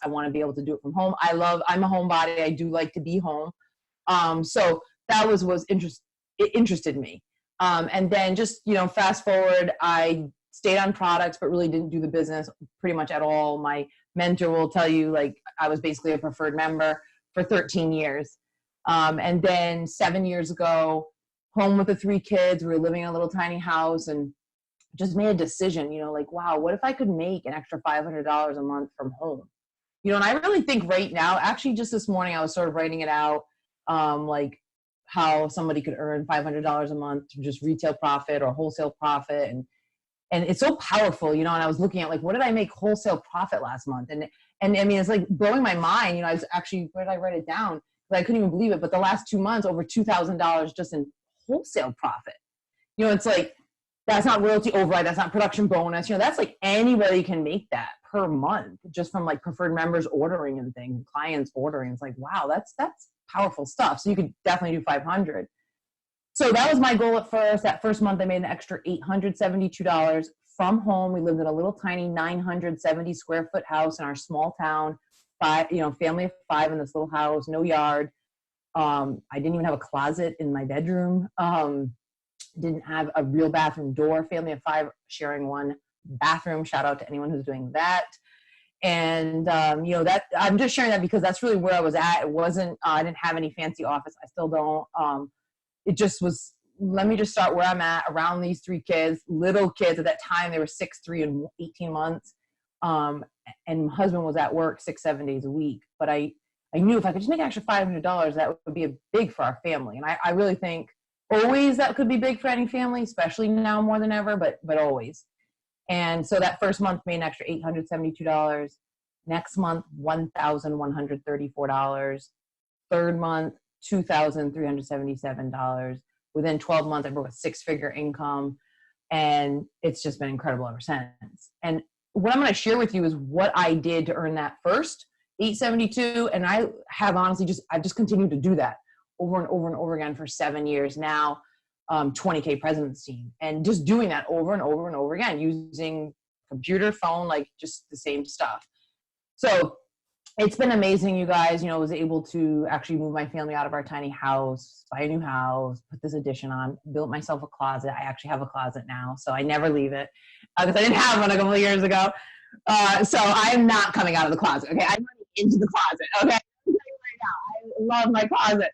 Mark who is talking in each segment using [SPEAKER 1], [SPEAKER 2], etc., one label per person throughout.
[SPEAKER 1] I want to be able to do it from home. I'm a homebody. I do like to be home. So that it interested me. And then just, fast forward, I stayed on products, but really didn't do the business pretty much at all. My mentor will tell you, like, I was basically a preferred member for 13 years. And then 7 years ago, home with the 3 kids, we were living in a little tiny house, and just made a decision, like, wow, what if I could make an extra $500 a month from home? And I really think right now, actually just this morning, I was sort of writing it out, like how somebody could earn $500 a month through just retail profit or wholesale profit. And it's so powerful, and I was looking at, like, what did I make wholesale profit last month? And I mean, it's like blowing my mind. I was actually, where did I write it down? But I couldn't even believe it. But the last 2 months, over $2,000 just in wholesale profit. It's like, that's not royalty override. That's not production bonus. That's like anybody can make that per month just from like preferred members ordering and things, clients ordering. It's like, wow, that's powerful stuff. So you could definitely do 500. So that was my goal at first. That first month, I made an extra $872 from home. We lived in a little tiny 970 square foot house in our small town. Family of 5 in this little house, no yard. I didn't even have a closet in my bedroom. Didn't have a real bathroom door. Family of 5 sharing one bathroom. Shout out to anyone who's doing that. And, that I'm just sharing that because that's really where I was at. It wasn't, I didn't have any fancy office. I still don't. It just was, let me just start where I'm at around these 3 kids, little kids. At that time, they were 6, 3, and 18 months. And my husband was at work 6-7 days a week. But I knew if I could just make an extra $500, that would be big for our family. And I really think always that could be big for any family, especially now more than ever, but always. And so that first month made an extra $872. Next month, $1,134. Third month, $2,377. Within 12 months, I broke a 6-figure income, and it's just been incredible ever since. And what I'm going to share with you is what I did to earn that first $872, and I have honestly I've just continued to do that over and over and over again for 7 years now. 20K President's Team, and just doing that over and over and over again, using computer, phone, like just the same stuff. So it's been amazing, you guys. I was able to actually move my family out of our tiny house, buy a new house, put this addition on, built myself a closet. I actually have a closet now, so I never leave it because I didn't have one a couple of years ago. So I'm not coming out of the closet. Okay, I'm running into the closet. Okay, right now, I love my closet.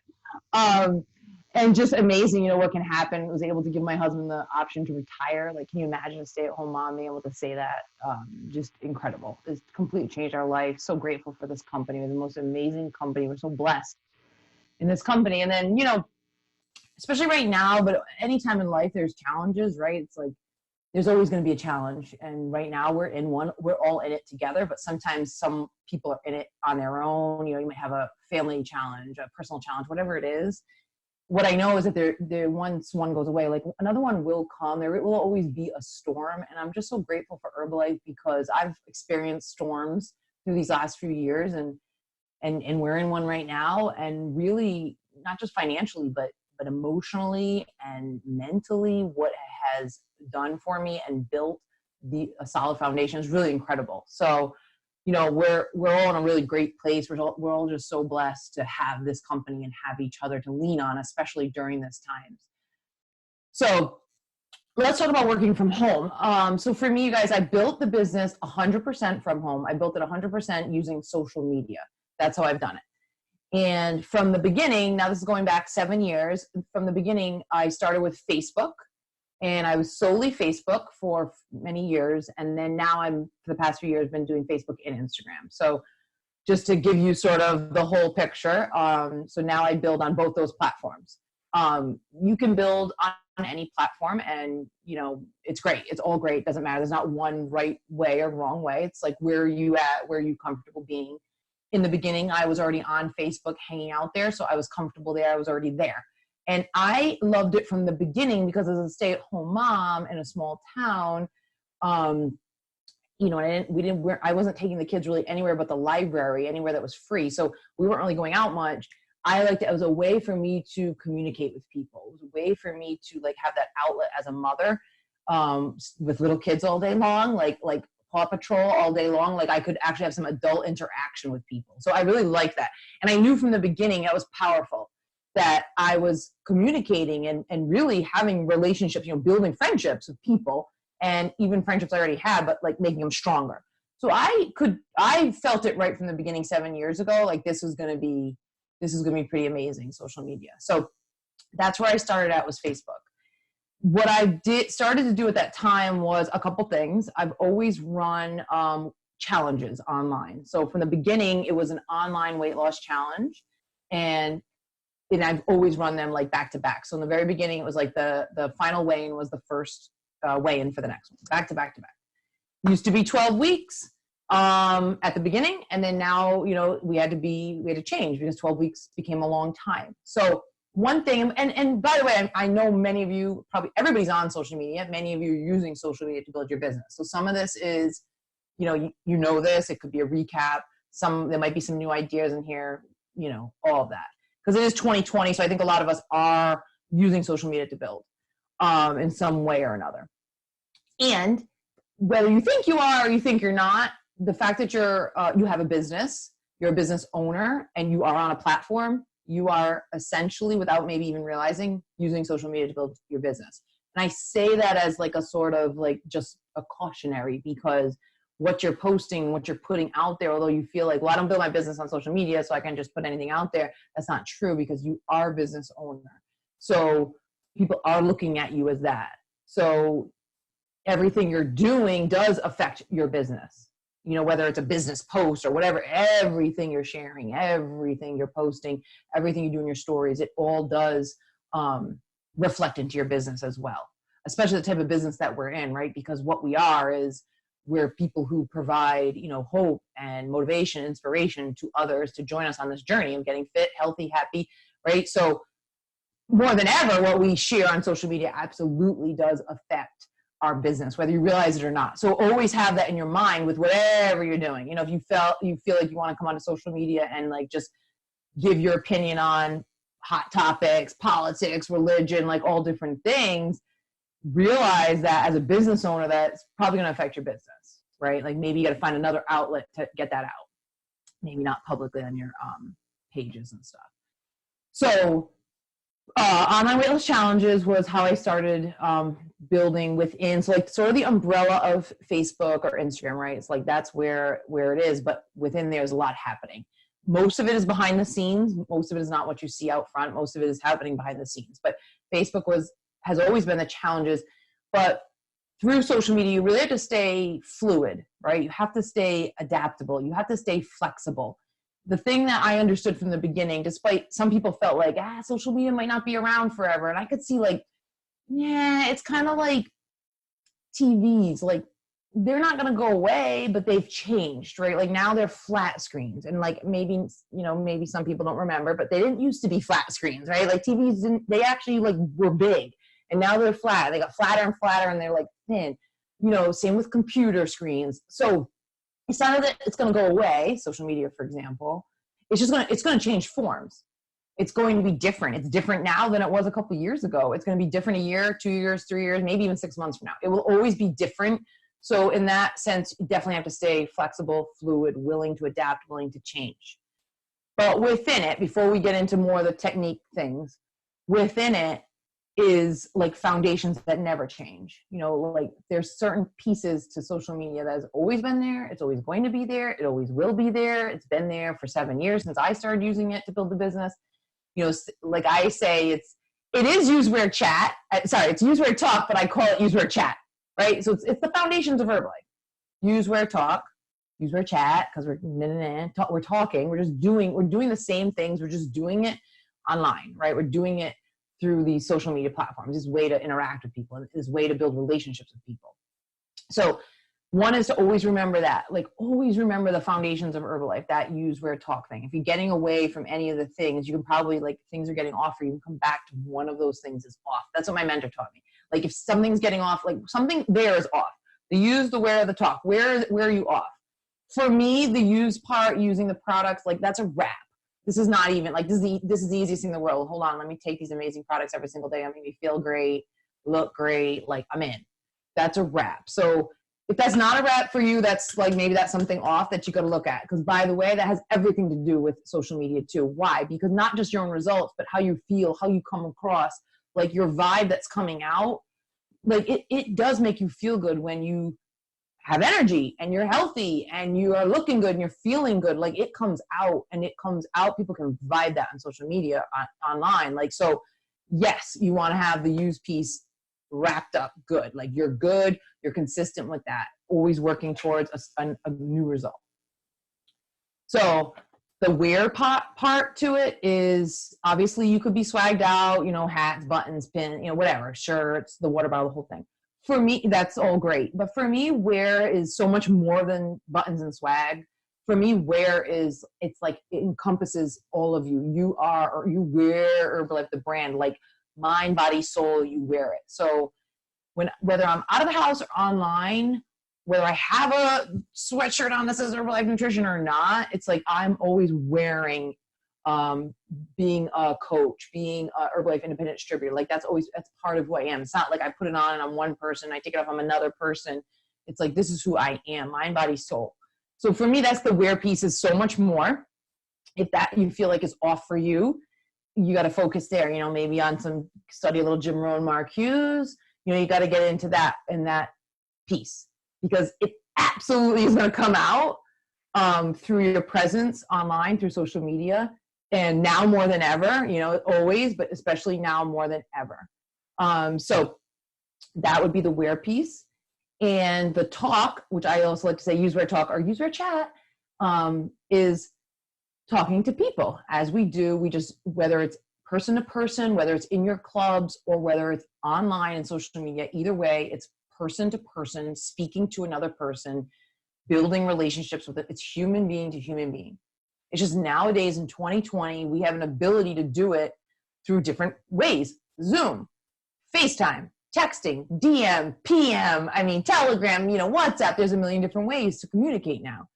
[SPEAKER 1] And just amazing, what can happen. I was able to give my husband the option to retire. Like, can you imagine a stay-at-home mom being able to say that? Just incredible. It's completely changed our life. So grateful for this company. We're the most amazing company. We're so blessed in this company. And then, especially right now, but anytime in life there's challenges, right? It's like there's always going to be a challenge. And right now we're in one. We're all in it together. But sometimes some people are in it on their own. You might have a family challenge, a personal challenge, whatever it is. What I know is that there once one goes away, like another one will come. There will always be a storm. And I'm just so grateful for Herbalife because I've experienced storms through these last few years, and we're in one right now. And really, not just financially, but emotionally and mentally, what it has done for me and built a solid foundation is really incredible. So, we're all in a really great place. We're all just so blessed to have this company and have each other to lean on, especially during this time. So let's talk about working from home. So for me, you guys, I built the business 100% from home. I built it 100% using social media. That's how I've done it. And from the beginning, now this is going back 7 years, from the beginning, I started with Facebook. And I was solely Facebook for many years. And then now for the past few years, been doing Facebook and Instagram. So just to give you sort of the whole picture. So now I build on both those platforms. You can build on any platform and, it's great. It's all great. Doesn't matter. There's not one right way or wrong way. It's like, where are you at? Where are you comfortable being? In the beginning, I was already on Facebook hanging out there. So I was comfortable there. I was already there. And I loved it from the beginning because as a stay-at-home mom in a small town, I wasn't taking the kids really anywhere but the library, anywhere that was free. So we weren't really going out much. I liked it. It was a way for me to communicate with people. It was a way for me to have that outlet as a mother, with little kids all day long, like Paw Patrol all day long. Like I could actually have some adult interaction with people. So I really like that. And I knew from the beginning it was powerful that I was communicating and really having relationships, you know, building friendships with people, and even friendships I already had, but like making them stronger. So I felt it right from the beginning 7 years ago, like this is going to be pretty amazing, social media. So that's where I started at, was Facebook. What I started to do at that time was a couple things. I've always run challenges online. So from the beginning, it was an online weight loss challenge, and I've always run them like back to back. So in the very beginning, it was like the final weigh-in was the first weigh-in for the next one, back to back to back. Used to be 12 weeks at the beginning, and then now, you know, we had to change because 12 weeks became a long time. So one thing, and by the way, I know many of you, probably everybody's on social media. Many of you are using social media to build your business. So some of this is, you know, you know this. It could be a recap. There might be some new ideas in here. You know, all of that, because it is 2020. So I think a lot of us are using social media to build in some way or another. And whether you think you are or you think you're not, the fact that you have a business, you're a business owner, and you are on a platform, you are essentially, without maybe even realizing, using social media to build your business. And I say that as like a sort of like just a cautionary, because what you're posting, what you're putting out there, although you feel like, well, I don't build my business on social media, so I can just put anything out there. That's not true, because you are a business owner. So people are looking at you as that. So everything you're doing does affect your business. You know, whether it's a business post or whatever, everything you're sharing, everything you're posting, everything you do in your stories, it all does reflect into your business as well, especially the type of business that we're in, right? Because what we are is, we're people who provide, you know, hope and motivation, inspiration to others to join us on this journey of getting fit, healthy, happy, right? So more than ever, what we share on social media absolutely does affect our business, whether you realize it or not. So always have that in your mind with whatever you're doing. You know, if you feel like you want to come onto social media and like just give your opinion on hot topics, politics, religion, like all different things, realize that as a business owner, that's probably going to affect your business, right? Like maybe you got to find another outlet to get that out. Maybe not publicly on your pages and stuff. So online weight loss challenges was how I started building within, so like sort of the umbrella of Facebook or Instagram, right? It's like that's where it is, but within there's a lot happening. Most of it is behind the scenes. Most of it is not what you see out front. Most of it is happening behind the scenes. But Facebook has always been the challenges. But through social media, you really have to stay fluid, right? You have to stay adaptable. You have to stay flexible. The thing that I understood from the beginning, despite some people felt like, social media might not be around forever. And I could see like, yeah, it's kind of like TVs. Like they're not going to go away, but they've changed, right? Like now they're flat screens. And like maybe some people don't remember, but they didn't used to be flat screens, right? Like TVs, they actually like were big. And now they're flat. They got flatter and flatter, and they're like thin. You know, same with computer screens. So it's not that it's going to go away, social media, for example. It's going to change forms. It's going to be different. It's different now than it was a couple years ago. It's going to be different a year, 2 years, 3 years, maybe even 6 months from now. It will always be different. So in that sense, you definitely have to stay flexible, fluid, willing to adapt, willing to change. But within it, before we get into more of the technique things, within it is like foundations that never change. You know, like there's certain pieces to social media that has always been there. It's always going to be there. It always will be there. It's been there for 7 years since I started using it to build the business. You know, like I say, it is use where chat. It's use where talk, but I call it use where chat, right? So it's the foundations of Herbalife. Use where talk, use where chat, because we're talking. We're doing the same things. We're just doing it online, right? We're doing it through these social media platforms. This way to interact with people, and this way to build relationships with people. So one is to always remember that, like always remember the foundations of Herbalife, that use where talk thing. If you're getting away from any of the things, you can probably, like things are getting off for you, can come back to one of those things is off. That's what my mentor taught me. Like if something's getting off, like something there is off. The use, the where, the talk. Where are you off? For me, the use part, using the products, like that's a wrap. This is not even like, this is the easiest thing in the world. Hold on, let me take these amazing products every single day. I'm making me feel great, look great, like I'm in. That's a wrap. So If that's not a wrap for you, that's like, maybe that's something off that you got to look at. Because by the way, that has everything to do with social media too. Why? Because not just your own results, but how you feel, how you come across, like your vibe that's coming out. Like it does make you feel good when you have energy and you're healthy and you are looking good and you're feeling good. Like it comes out, and it comes out. People can vibe that on social media, online. Like, so yes, you want to have the use piece wrapped up good. Like you're good, you're consistent with that, always working towards a new result. So the wear part to it is, obviously you could be swagged out, you know, hats, buttons, pin, you know, whatever, shirts, the water bottle, the whole thing. For me, that's all great. But for me, wear is so much more than buttons and swag. For me, wear is, it's like, it encompasses all of you. You are, or you wear, or like the brand, like mind, body, soul, you wear it. So whether I'm out of the house or online, whether I have a sweatshirt on that says Herbalife Nutrition or not, it's like I'm always wearing, being a coach, being a Herbalife independent distributor. Like that's part of who I am. It's not like I put it on and I'm one person, I take it off, I'm another person. It's like, this is who I am, mind, body, soul. So for me, that's the wear piece is so much more. If that you feel like is off for you, you got to focus there, you know, maybe on study a little Jim Rohn, Mark Hughes, you know, you got to get into that and that piece, because it absolutely is going to come out through your presence online, through social media, and now more than ever, you know, always, but especially now more than ever. So that would be the wear piece. And the talk, which I also like to say use wear talk or use wear chat, is talking to people as we do. We just, whether it's person to person, whether it's in your clubs or whether it's online and social media, either way, it's person to person, speaking to another person, building relationships with it. It's human being to human being. It's just nowadays in 2020, we have an ability to do it through different ways. Zoom, FaceTime, texting, DM, PM, I mean, Telegram, you know, WhatsApp. There's a million different ways to communicate now.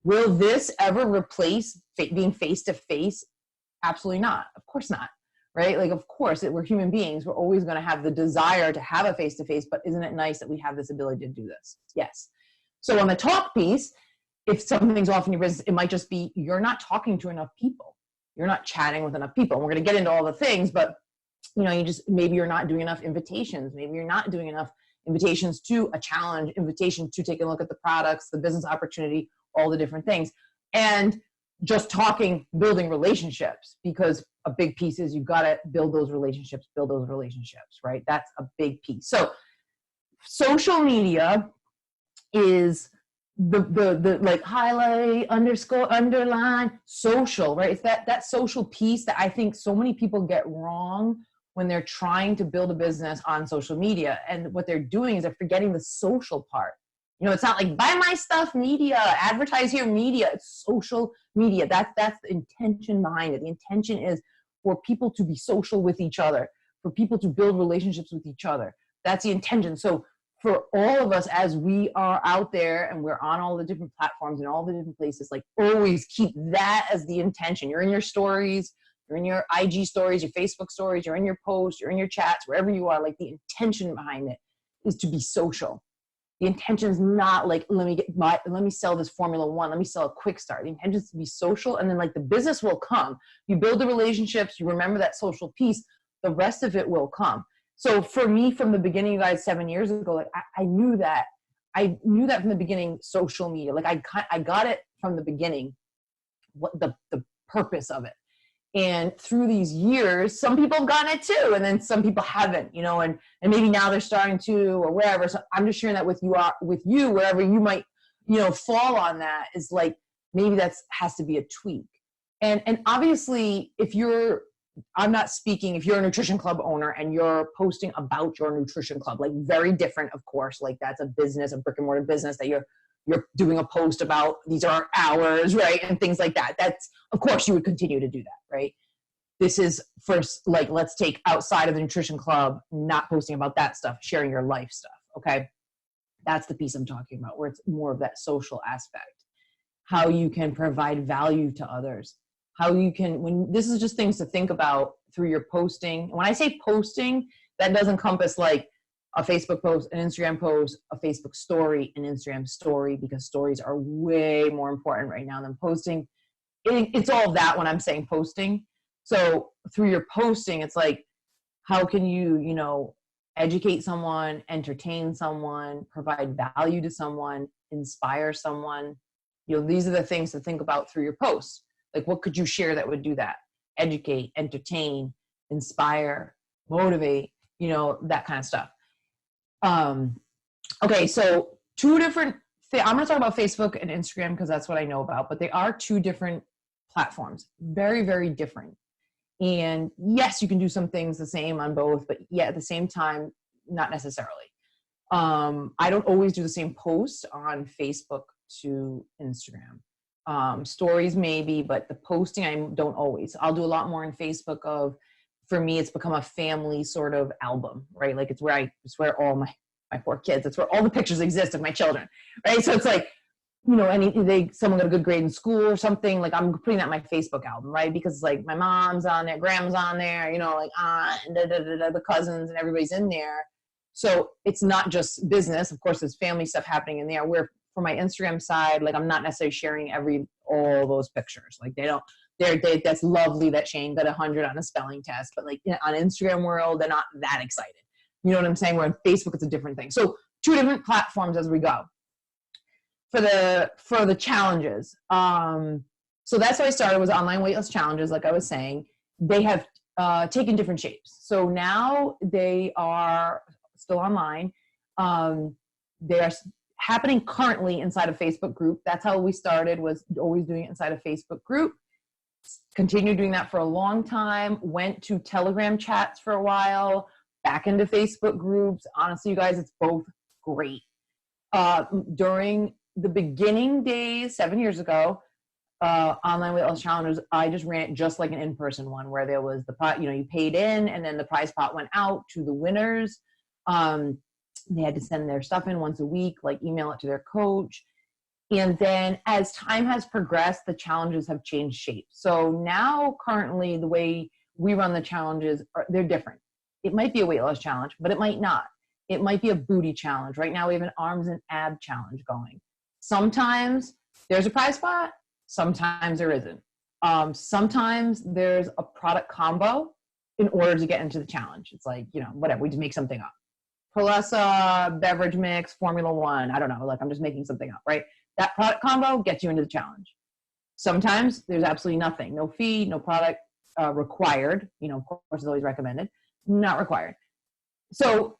[SPEAKER 1] Will this ever replace being face-to-face? Absolutely not. Of course not, right? Like, of course, we're human beings. We're always going to have the desire to have a face-to-face, but isn't it nice that we have this ability to do this? Yes. So on the talk piece, if something's off in your business, it might just be you're not talking to enough people. You're not chatting with enough people. And we're going to get into all the things, but you know, maybe you're not doing enough invitations. Maybe you're not doing enough invitations to a challenge, invitation to take a look at the products, the business opportunity, all the different things. And just talking, building relationships, because a big piece is you've got to build those relationships, right? That's a big piece. So social media is the like highlight, underscore, underline, social, right? It's that social piece that I think so many people get wrong when they're trying to build a business on social media. And what they're doing is they're forgetting the social part. You know, it's not like buy my stuff media, advertise here media. It's social media. That's the intention behind it. The intention is for people to be social with each other, for people to build relationships with each other. That's the intention. So for all of us, as we are out there and we're on all the different platforms and all the different places, like always keep that as the intention. You're in your stories, you're in your IG stories, your Facebook stories, you're in your posts, you're in your chats, wherever you are, like the intention behind it is to be social. The intention is not like, let me sell this Formula One, let me sell a quick start. The intention is to be social, and then like the business will come. You build the relationships, you remember that social piece, the rest of it will come. So for me, from the beginning, you guys, 7 years ago, like I knew that from the beginning, social media, like I got it from the beginning, what the purpose of it. And through these years, some people have gotten it too, and then some people haven't, you know, and maybe now they're starting to, or wherever. So I'm just sharing that with you, wherever you might, you know, fall on that, is like, maybe has to be a tweak. And obviously, if you're a nutrition club owner and you're posting about your nutrition club, like very different, of course, like that's a business, a brick and mortar business that you're doing a post about, these are hours, right? And things like that. That's, of course, you would continue to do that, right? This is first, like, let's take outside of the nutrition club, not posting about that stuff, sharing your life stuff, okay? That's the piece I'm talking about, where it's more of that social aspect. How you can provide value to others. How you can, this is just things to think about through your posting. When I say posting, that does encompass like a Facebook post, an Instagram post, a Facebook story, an Instagram story, because stories are way more important right now than posting. It's all of that when I'm saying posting. So through your posting, it's like, how can you, you know, educate someone, entertain someone, provide value to someone, inspire someone? You know, these are the things to think about through your posts. Like, what could you share that would do that? Educate, entertain, inspire, motivate, you know, that kind of stuff. Okay, so two different I'm going to talk about Facebook and Instagram because that's what I know about, but they are two different platforms, very, very different. And yes, you can do some things the same on both, but yeah, at the same time, not necessarily. I don't always do the same post on Facebook to Instagram. Stories maybe, but the posting I don't always. I'll do a lot more in Facebook of, for me, it's become a family sort of album, right? Like it's where all my poor kids, it's where all the pictures exist of my children, right? So it's like, you know, someone got a good grade in school or something, like I'm putting that in my Facebook album, right? Because like my mom's on there, grandma's on there, you know, like aunt and the cousins and everybody's in there. So it's not just business. Of course, there's family stuff happening in there. Where for my Instagram side, like I'm not necessarily sharing all those pictures. Like that's lovely that Shane got 100 on a spelling test, but like on Instagram world, they're not that excited. You know what I'm saying? Where on Facebook, it's a different thing. So two different platforms as we go. For the challenges. So that's how I started, was online weight loss challenges. Like I was saying, they have taken different shapes. So now they are still online. They are happening currently inside a Facebook group. That's how we started, was always doing it inside a Facebook group. Continued doing that for a long time. Went to Telegram chats for a while, back into Facebook groups. Honestly, you guys, it's both great. During the beginning days, 7 years ago, online weight loss challenges, I just ran it just like an in-person one, where there was you paid in and then the prize pot went out to the winners. They had to send their stuff in once a week, like email it to their coach. And then as time has progressed, the challenges have changed shape. So now currently the way we run the challenges, they're different. It might be a weight loss challenge, but it might not. It might be a booty challenge. Right now we have an arms and ab challenge going. Sometimes there's a prize pot, sometimes there isn't. Sometimes there's a product combo in order to get into the challenge. It's like, you know, whatever, we just make something up. Prolesa, beverage mix, Formula One, I don't know, like I'm just making something up, right? That product combo gets you into the challenge. Sometimes there's absolutely nothing, no fee, no product required. You know, of course, it's always recommended, not required. So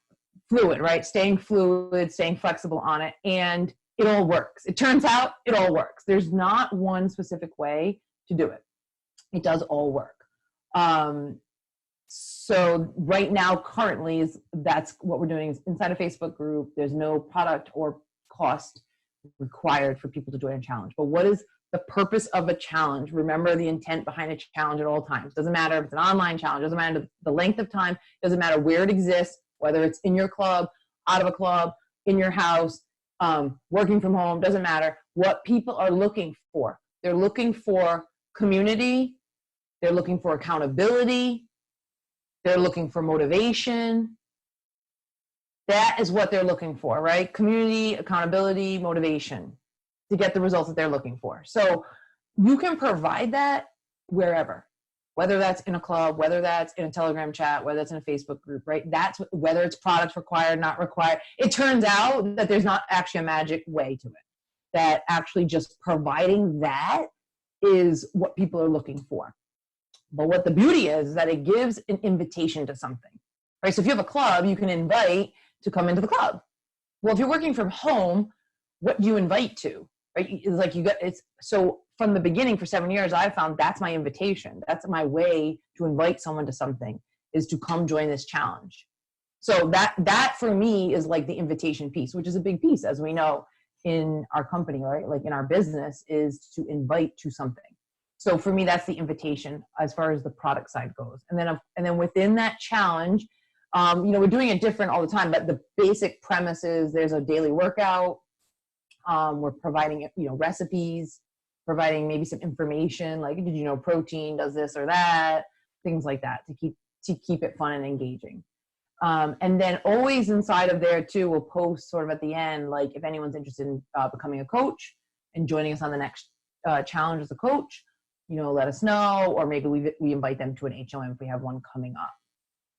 [SPEAKER 1] fluid, right? Staying fluid, staying flexible on it, and it all works. It turns out it all works. There's not one specific way to do it. It does all work. So right now, currently, that's what we're doing is inside a Facebook group. There's no product or cost required for people to join a challenge. But what is the purpose of a challenge? Remember the intent behind a challenge at all times. Doesn't matter if it's an online challenge, doesn't matter the length of time, doesn't matter where it exists, whether it's in your club, out of a club, in your house, working from home, doesn't matter. What people are looking for. They're looking for community. They're looking for accountability. They're looking for motivation. That is what they're looking for, right? Community, accountability, motivation to get the results that they're looking for. So you can provide that wherever, whether that's in a club, whether that's in a Telegram chat, whether that's in a Facebook group, right? That's whether it's products required, not required. It turns out that there's not actually a magic way to it, that actually just providing that is what people are looking for. But what the beauty is that it gives an invitation to something, right? So if you have a club, you can invite to come into the club. Well, if you're working from home, what do you invite to, right? It's like so from the beginning for 7 years, I found that's my invitation. That's my way to invite someone to something, is to come join this challenge. So that for me is like the invitation piece, which is a big piece, as we know in our company, right? Like in our business, is to invite to something. So for me, that's the invitation as far as the product side goes. And then within that challenge, we're doing it different all the time, but the basic premise is there's a daily workout. We're providing, recipes, providing maybe some information, like, did you know protein does this or that, things like that, to keep it fun and engaging. And then always inside of there too, we'll post sort of at the end, like if anyone's interested in becoming a coach and joining us on the next challenge as a coach, let us know, or maybe we invite them to an HOM if we have one coming up.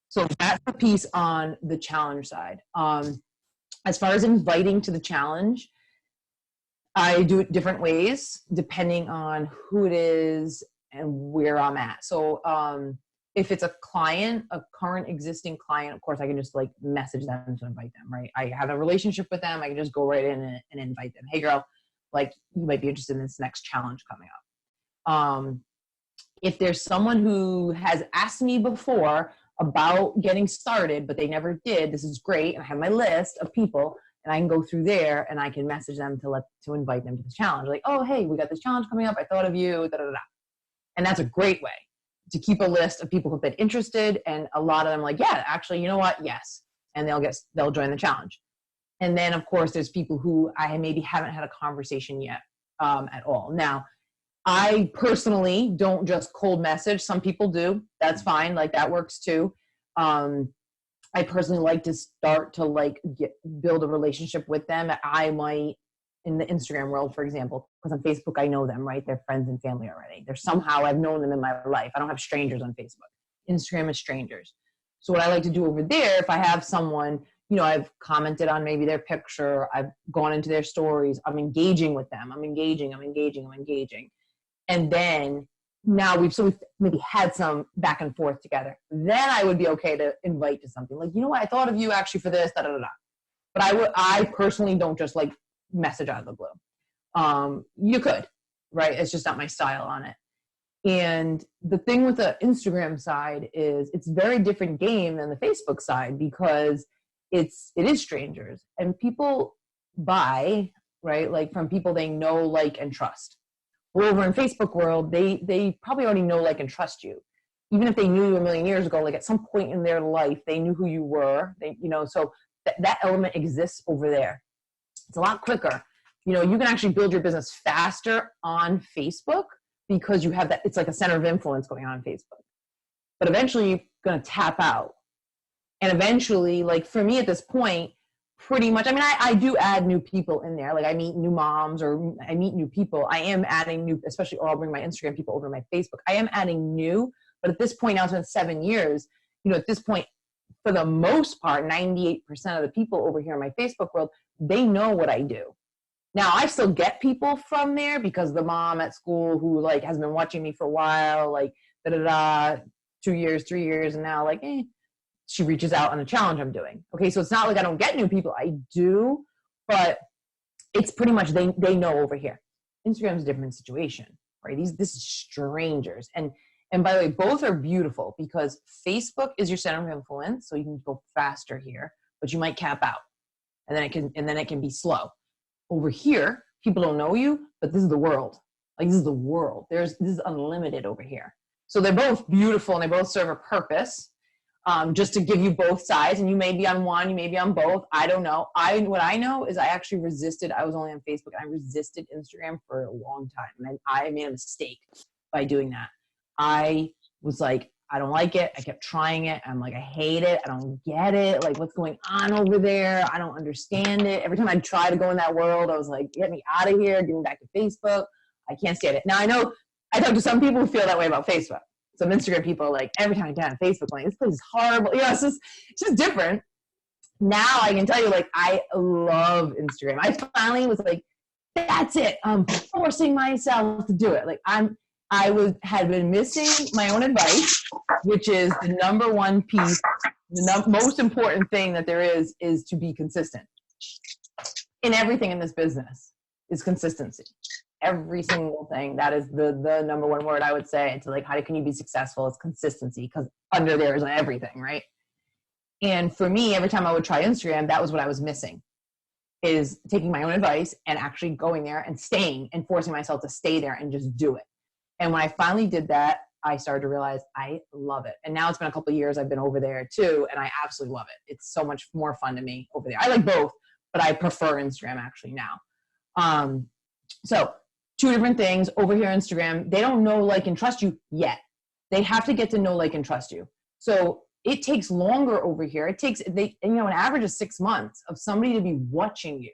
[SPEAKER 1] So that's the piece on the challenge side. As far as inviting to the challenge, I do it different ways depending on who it is and where I'm at. So if it's a client, a current existing client, of course I can just like message them to invite them, right? I have a relationship with them. I can just go right in and invite them. Hey girl, like you might be interested in this next challenge coming up. If there's someone who has asked me before about getting started, but they never did, this is great. And I have my list of people and I can go through there and I can message them to invite them to the challenge. Like, oh, hey, we got this challenge coming up. I thought of you, da, da, da. And that's a great way to keep a list of people who've been interested. And a lot of them are like, yeah, actually, you know what? Yes. And they'll join the challenge. And then of course there's people who I maybe haven't had a conversation yet at all. Now, I personally don't just cold message. Some people do. That's fine. Like that works too. I personally like to start to like build a relationship with them. I might, in the Instagram world, for example, because on Facebook, I know them, right? They're friends and family already. They're somehow, I've known them in my life. I don't have strangers on Facebook. Instagram is strangers. So what I like to do over there, if I have someone, I've commented on maybe their picture, I've gone into their stories, I'm engaging with them. I'm engaging. And then now we've maybe had some back and forth together. Then I would be okay to invite to something like, you know what, I thought of you actually for this, da da da da. But I personally don't just like message out of the blue. You could, right? It's just not my style on it. And the thing with the Instagram side is it's a very different game than the Facebook side because it is strangers and people buy, right? Like from people they know, like, and trust. Well, over in Facebook world, they probably already know, like, and trust you. Even if they knew you a million years ago, like at some point in their life, they knew who you were. So that element exists over there. It's a lot quicker. You can actually build your business faster on Facebook because you have that. It's like a center of influence going on Facebook. But eventually, you're going to tap out. And eventually, like for me at this point, pretty much, I do add new people in there. Like I meet new moms or I meet new people. I am adding new, especially, or I'll bring my Instagram people over to my Facebook. I am adding new, but at this point now it's been 7 years, at this point, for the most part, 98% of the people over here in my Facebook world, they know what I do. Now I still get people from there because the mom at school who like has been watching me for a while, like 2 years, 3 years, and now like, she reaches out on a challenge I'm doing. Okay, so it's not like I don't get new people. I do, but it's pretty much they know over here. Instagram's a different situation, right? This is strangers. And by the way, both are beautiful because Facebook is your center of influence, so you can go faster here, but you might cap out. And then it can be slow. Over here, people don't know you, but this is the world. Like this is the world. This is unlimited over here. So they're both beautiful and they both serve a purpose. Just to give you both sides, and you may be on one, you may be on both. I don't know. What I know is I actually resisted. I was only on Facebook. And I resisted Instagram for a long time, and I made a mistake by doing that. I was like, I don't like it. I kept trying it. I'm like, I hate it. I don't get it. Like, what's going on over there? I don't understand it. Every time I try to go in that world, I was like, get me out of here. Give me back to Facebook. I can't stand it. Now I know I talk to some people who feel that way about Facebook. Some Instagram people are like, every time I get on Facebook, I'm like, this place is horrible. It's just different. Now I can tell you, like, I love Instagram. I finally was like, that's it. I'm forcing myself to do it. Like had been missing my own advice, which is the number one piece, most important thing that there is to be consistent. In everything in this business is consistency. Every single thing. That is the number one word I would say. It's like, how can you be successful? It's consistency, because under there is everything, right? And for me, every time I would try Instagram, that was what I was missing, is taking my own advice and actually going there and staying and forcing myself to stay there and just do it. And when I finally did that, I started to realize I love it. And now it's been a couple of years I've been over there too, and I absolutely love it. It's so much more fun to me over there. I like both, but I prefer Instagram actually now. So 2 different things over here on Instagram. They don't know, like, and trust you yet. They have to get to know, like, and trust you. So it takes longer over here. It takes, an average of 6 months of somebody to be watching you.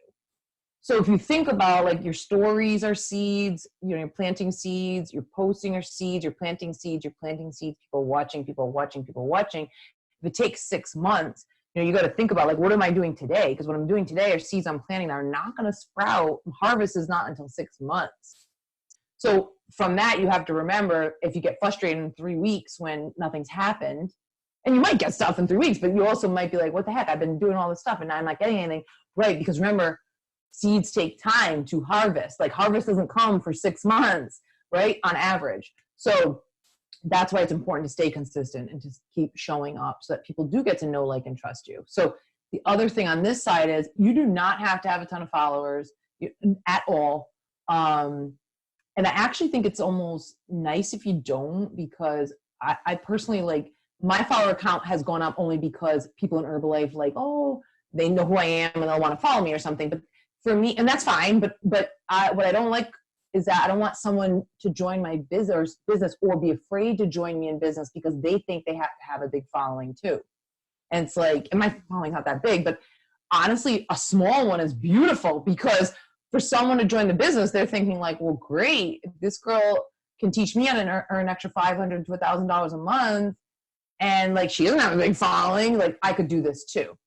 [SPEAKER 1] So if you think about like your stories are seeds, you're planting seeds, you're posting your seeds, you're planting seeds, people watching. If it takes 6 months, you got to think about like, what am I doing today? Because what I'm doing today are seeds I'm planting that are not going to sprout. Harvest is not until 6 months. So from that, you have to remember, if you get frustrated in 3 weeks when nothing's happened, and you might get stuff in 3 weeks, but you also might be like, what the heck? I've been doing all this stuff and now I'm not getting anything. Right? Because remember, seeds take time to harvest. Like harvest doesn't come for 6 months, right? On average. So that's why it's important to stay consistent and just keep showing up so that people do get to know, like, and trust you. So the other thing on this side is you do not have to have a ton of followers at all. And I actually think it's almost nice if you don't, because I personally, like, my follower count has gone up only because people in Herbalife, like, oh, they know who I am and they'll want to follow me or something. But for me, and that's fine, but what I don't like is that I don't want someone to join my business or be afraid to join me in business because they think they have to have a big following too. And it's like, and my following's not that big, but honestly, a small one is beautiful, because for someone to join the business, they're thinking like, well, great, if this girl can teach me how to earn an extra $500 to $1,000 a month, and like she doesn't have a big following, like I could do this too.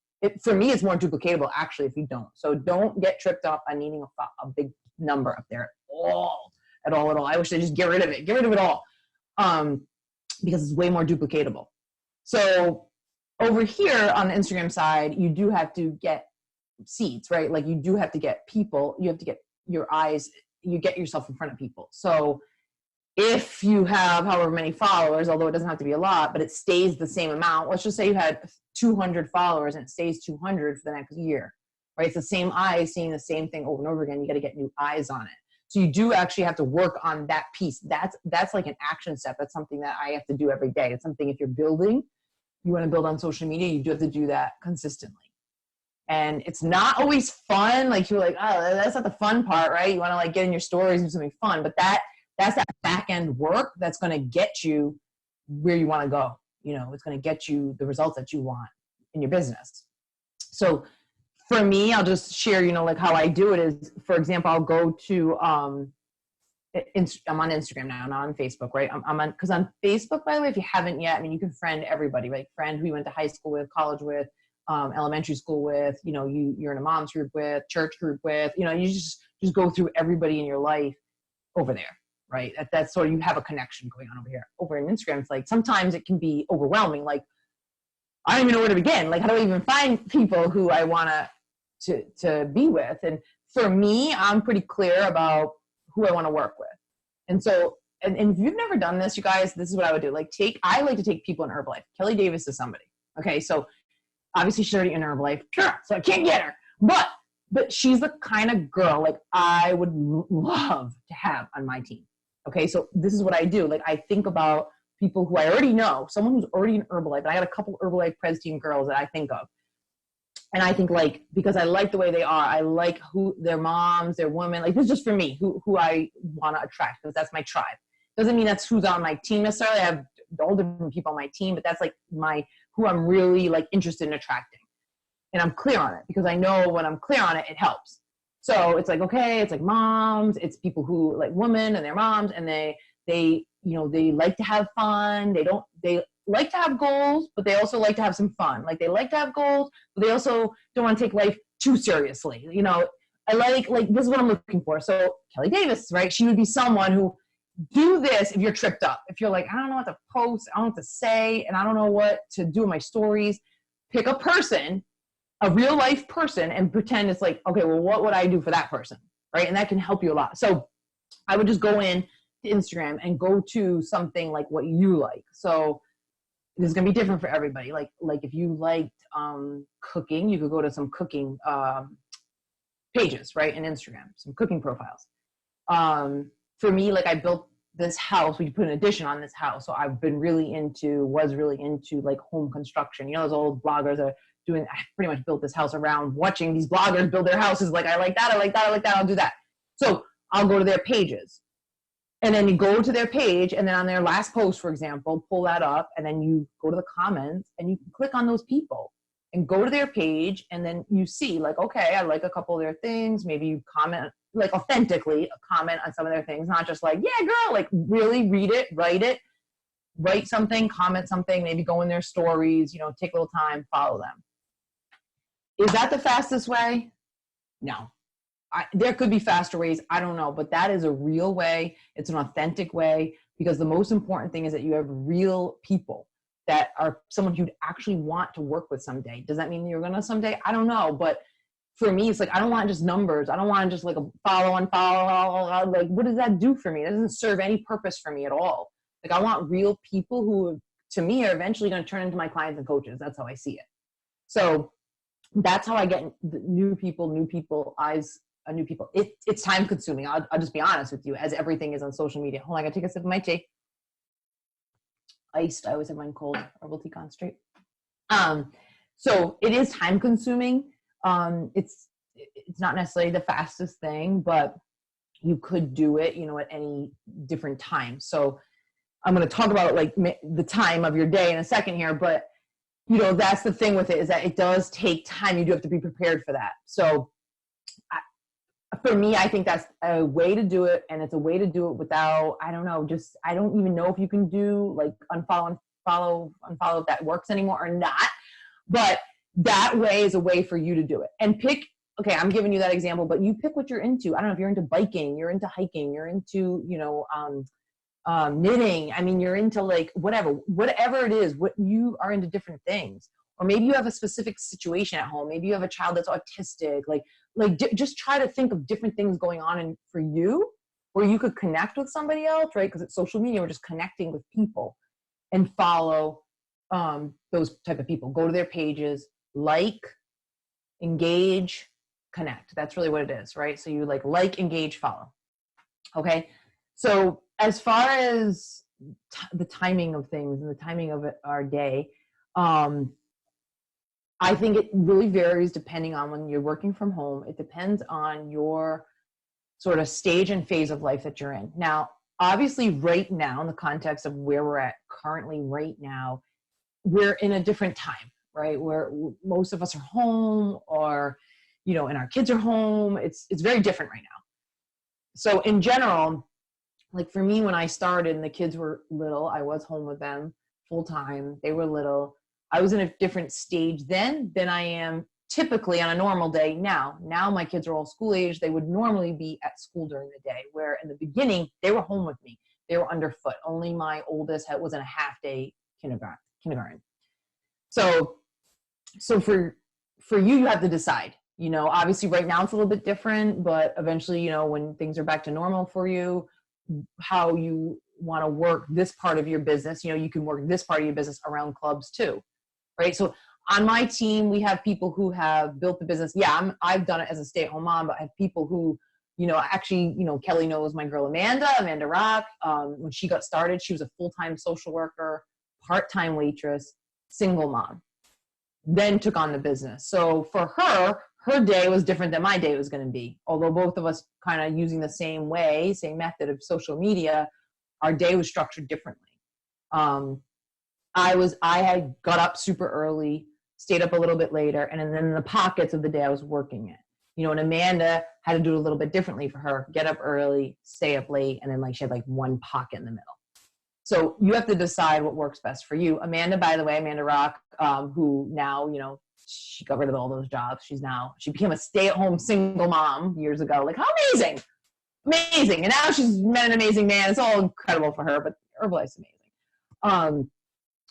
[SPEAKER 1] For me, it's more duplicatable actually if you don't. So don't get tripped up on needing a big number up there at all. I wish they just get rid of it all, because it's way more duplicatable. So over here on the Instagram side, you do have to get seeds, right? Like you do have to get people, you have to get your eyes, you get yourself in front of people. So if you have however many followers, although it doesn't have to be a lot, but it stays the same amount. Let's just say you had 200 followers and it stays 200 for the next year, right? It's the same eyes seeing the same thing over and over again. You got to get new eyes on it. So you do actually have to work on that piece. That's like an action step. That's something that I have to do every day. It's something, if you're building, you want to build on social media, you do have to do that consistently. And it's not always fun. Like you're like, oh, that's not the fun part, right? You want to like get in your stories and do something fun, but that's that back end work that's going to get you where you want to go. It's going to get you the results that you want in your business. So for me, I'll just share, like how I do it is, for example, I'll go to, I'm on Instagram now, not on Facebook, right? I'm on, because on Facebook, by the way, if you haven't yet, I mean, you can friend everybody, right? Friend who you went to high school with, college with, elementary school with, you're in a mom's group with, church group with, you just go through everybody in your life over there, right? That's sort of, you have a connection going on over here. Over in Instagram, it's like, sometimes it can be overwhelming. Like, I don't even know where to begin. Like, how do I even find people who I want to be with? And for me, I'm pretty clear about who I want to work with. And so, and if you've never done this, you guys, this is what I would do. I like to take people in Herbalife. Kelly Davis is somebody. Okay. So obviously she's already in Herbalife. Sure. So I can't get her, but she's the kind of girl like I would love to have on my team. Okay. So this is what I do. Like, I think about people who I already know, someone who's already in Herbalife. And I got a couple Herbalife Pres team girls that I think of. And I think, like, because I like the way they are, I like who their moms, their women, like, this is just for me, who I want to attract, because that's my tribe. Doesn't mean that's who's on my team necessarily. I have all different people on my team, but that's like who I'm really like interested in attracting. And I'm clear on it, because I know when I'm clear on it, it helps. So it's like, okay, it's like moms, it's people who like women and their moms, and they like to have fun. They like to have goals, but they also like to have some fun. Like, they like to have goals, but they also don't want to take life too seriously. I like this is what I'm looking for. So Kelly Davis, right? She would be someone who do this if you're tripped up. If you're like, I don't know what to post, I don't know what to say, and I don't know what to do in my stories. Pick a person, a real life person, and pretend it's like, okay, well, what would I do for that person, right? And that can help you a lot. So I would just go in to Instagram and go to something like what you like. So this is going to be different for everybody. Like if you liked cooking, you could go to some cooking pages, right, in Instagram, some cooking profiles. For me, like, I built this house. We put an addition on this house. So I've been was really into like home construction. Those old bloggers are doing, I pretty much built this house around watching these bloggers build their houses. Like, I like that, I'll do that. So I'll go to their pages. And then you go to their page, and then on their last post, for example, pull that up, and then you go to the comments, and you can click on those people and go to their page, and then you see, like, okay, I like a couple of their things. Maybe you comment, like, authentically comment on some of their things, not just like, yeah, girl, like, really read it, write something, comment something, maybe go in their stories, you know, take a little time, follow them. Is that the fastest way? No. There could be faster ways. I don't know, but that is a real way. It's an authentic way, because the most important thing is that you have real people that are someone you'd actually want to work with someday. Does that mean you're going to someday? I don't know. But for me, it's like, I don't want just numbers. I don't want just like a follow. Like, what does that do for me? That doesn't serve any purpose for me at all. Like, I want real people who, to me, are eventually going to turn into my clients and coaches. That's how I see it. So that's how I get new people, new people. It's time consuming. I'll just be honest with you, as everything is on social media. Hold on, I gotta take a sip of my tea. Iced. I always have mine cold. Herbal tea concentrate. So it is time consuming. It's not necessarily the fastest thing, but you could do it, you know, at any different time. So I'm going to talk about like the time of your day in a second here, but you know, that's the thing with it, is that it does take time. You do have to be prepared for that. So for me, I think that's a way to do it, and it's a way to do it without, I don't know, just, I don't even know if you can do like unfollow if that works anymore or not, but that way is a way for you to do it. And pick, okay, I'm giving you that example, but you pick what you're into. I don't know if you're into biking, you're into hiking, you're into, you know, knitting. I mean, you're into like whatever it is, what you are into different things. Or maybe you have a specific situation at home. Maybe you have a child that's autistic. Just try to think of different things going on for you where you could connect with somebody else, right? Because it's social media, we're just connecting with people, and follow those type of people. Go to their pages, like, engage, connect. That's really what it is, right? So you like, engage, follow. Okay. So as far as the timing of things and the timing of our day, I think it really varies depending on when you're working from home. It depends on your sort of stage and phase of life that you're in. Now, obviously right now, in the context of where we're at currently right now, we're in a different time, right? Where most of us are home, or, you know, and our kids are home. It's very different right now. So in general, like for me, when I started and the kids were little, I was home with them full time. They were little. I was in a different stage then than I am typically on a normal day now. Now my kids are all school age. They would normally be at school during the day, where in the beginning, they were home with me. They were underfoot. Only my oldest was in a half-day kindergarten. So for you, you have to decide. You know, obviously right now it's a little bit different, but eventually, you know, when things are back to normal for you, how you want to work this part of your business, you know, you can work this part of your business around clubs too, right? So on my team, we have people who have built the business. Yeah, I've done it as a stay-at-home mom, but I have people who, you know, actually, you know, Kelly knows my girl Amanda Rock. When she got started, she was a full-time social worker, part-time waitress, single mom, then took on the business. So for her day was different than my day was going to be. Although both of us kind of using the same method of social media, our day was structured differently. I had got up super early, stayed up a little bit later, and then in the pockets of the day I was working it. You know, and Amanda had to do it a little bit differently for her. Get up early, stay up late, and then like she had like one pocket in the middle. So you have to decide what works best for you. Amanda, by the way, Amanda Rock, who now, you know, she got rid of all those jobs. She became a stay-at-home single mom years ago. Like, how amazing. And now she's met an amazing man. It's all incredible for her, but Herbalife's amazing.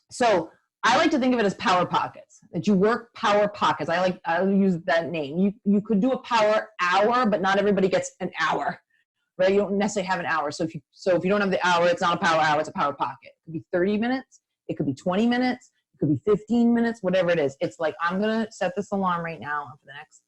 [SPEAKER 1] So I like to think of it as power pockets, that you work power pockets. I'll use that name. You could do a power hour, but not everybody gets an hour, right? You don't necessarily have an hour. So if you don't have the hour, it's not a power hour, it's a power pocket. It could be 30 minutes. It could be 20 minutes. It could be 15 minutes, whatever it is. It's like, I'm going to set this alarm right now, and for the next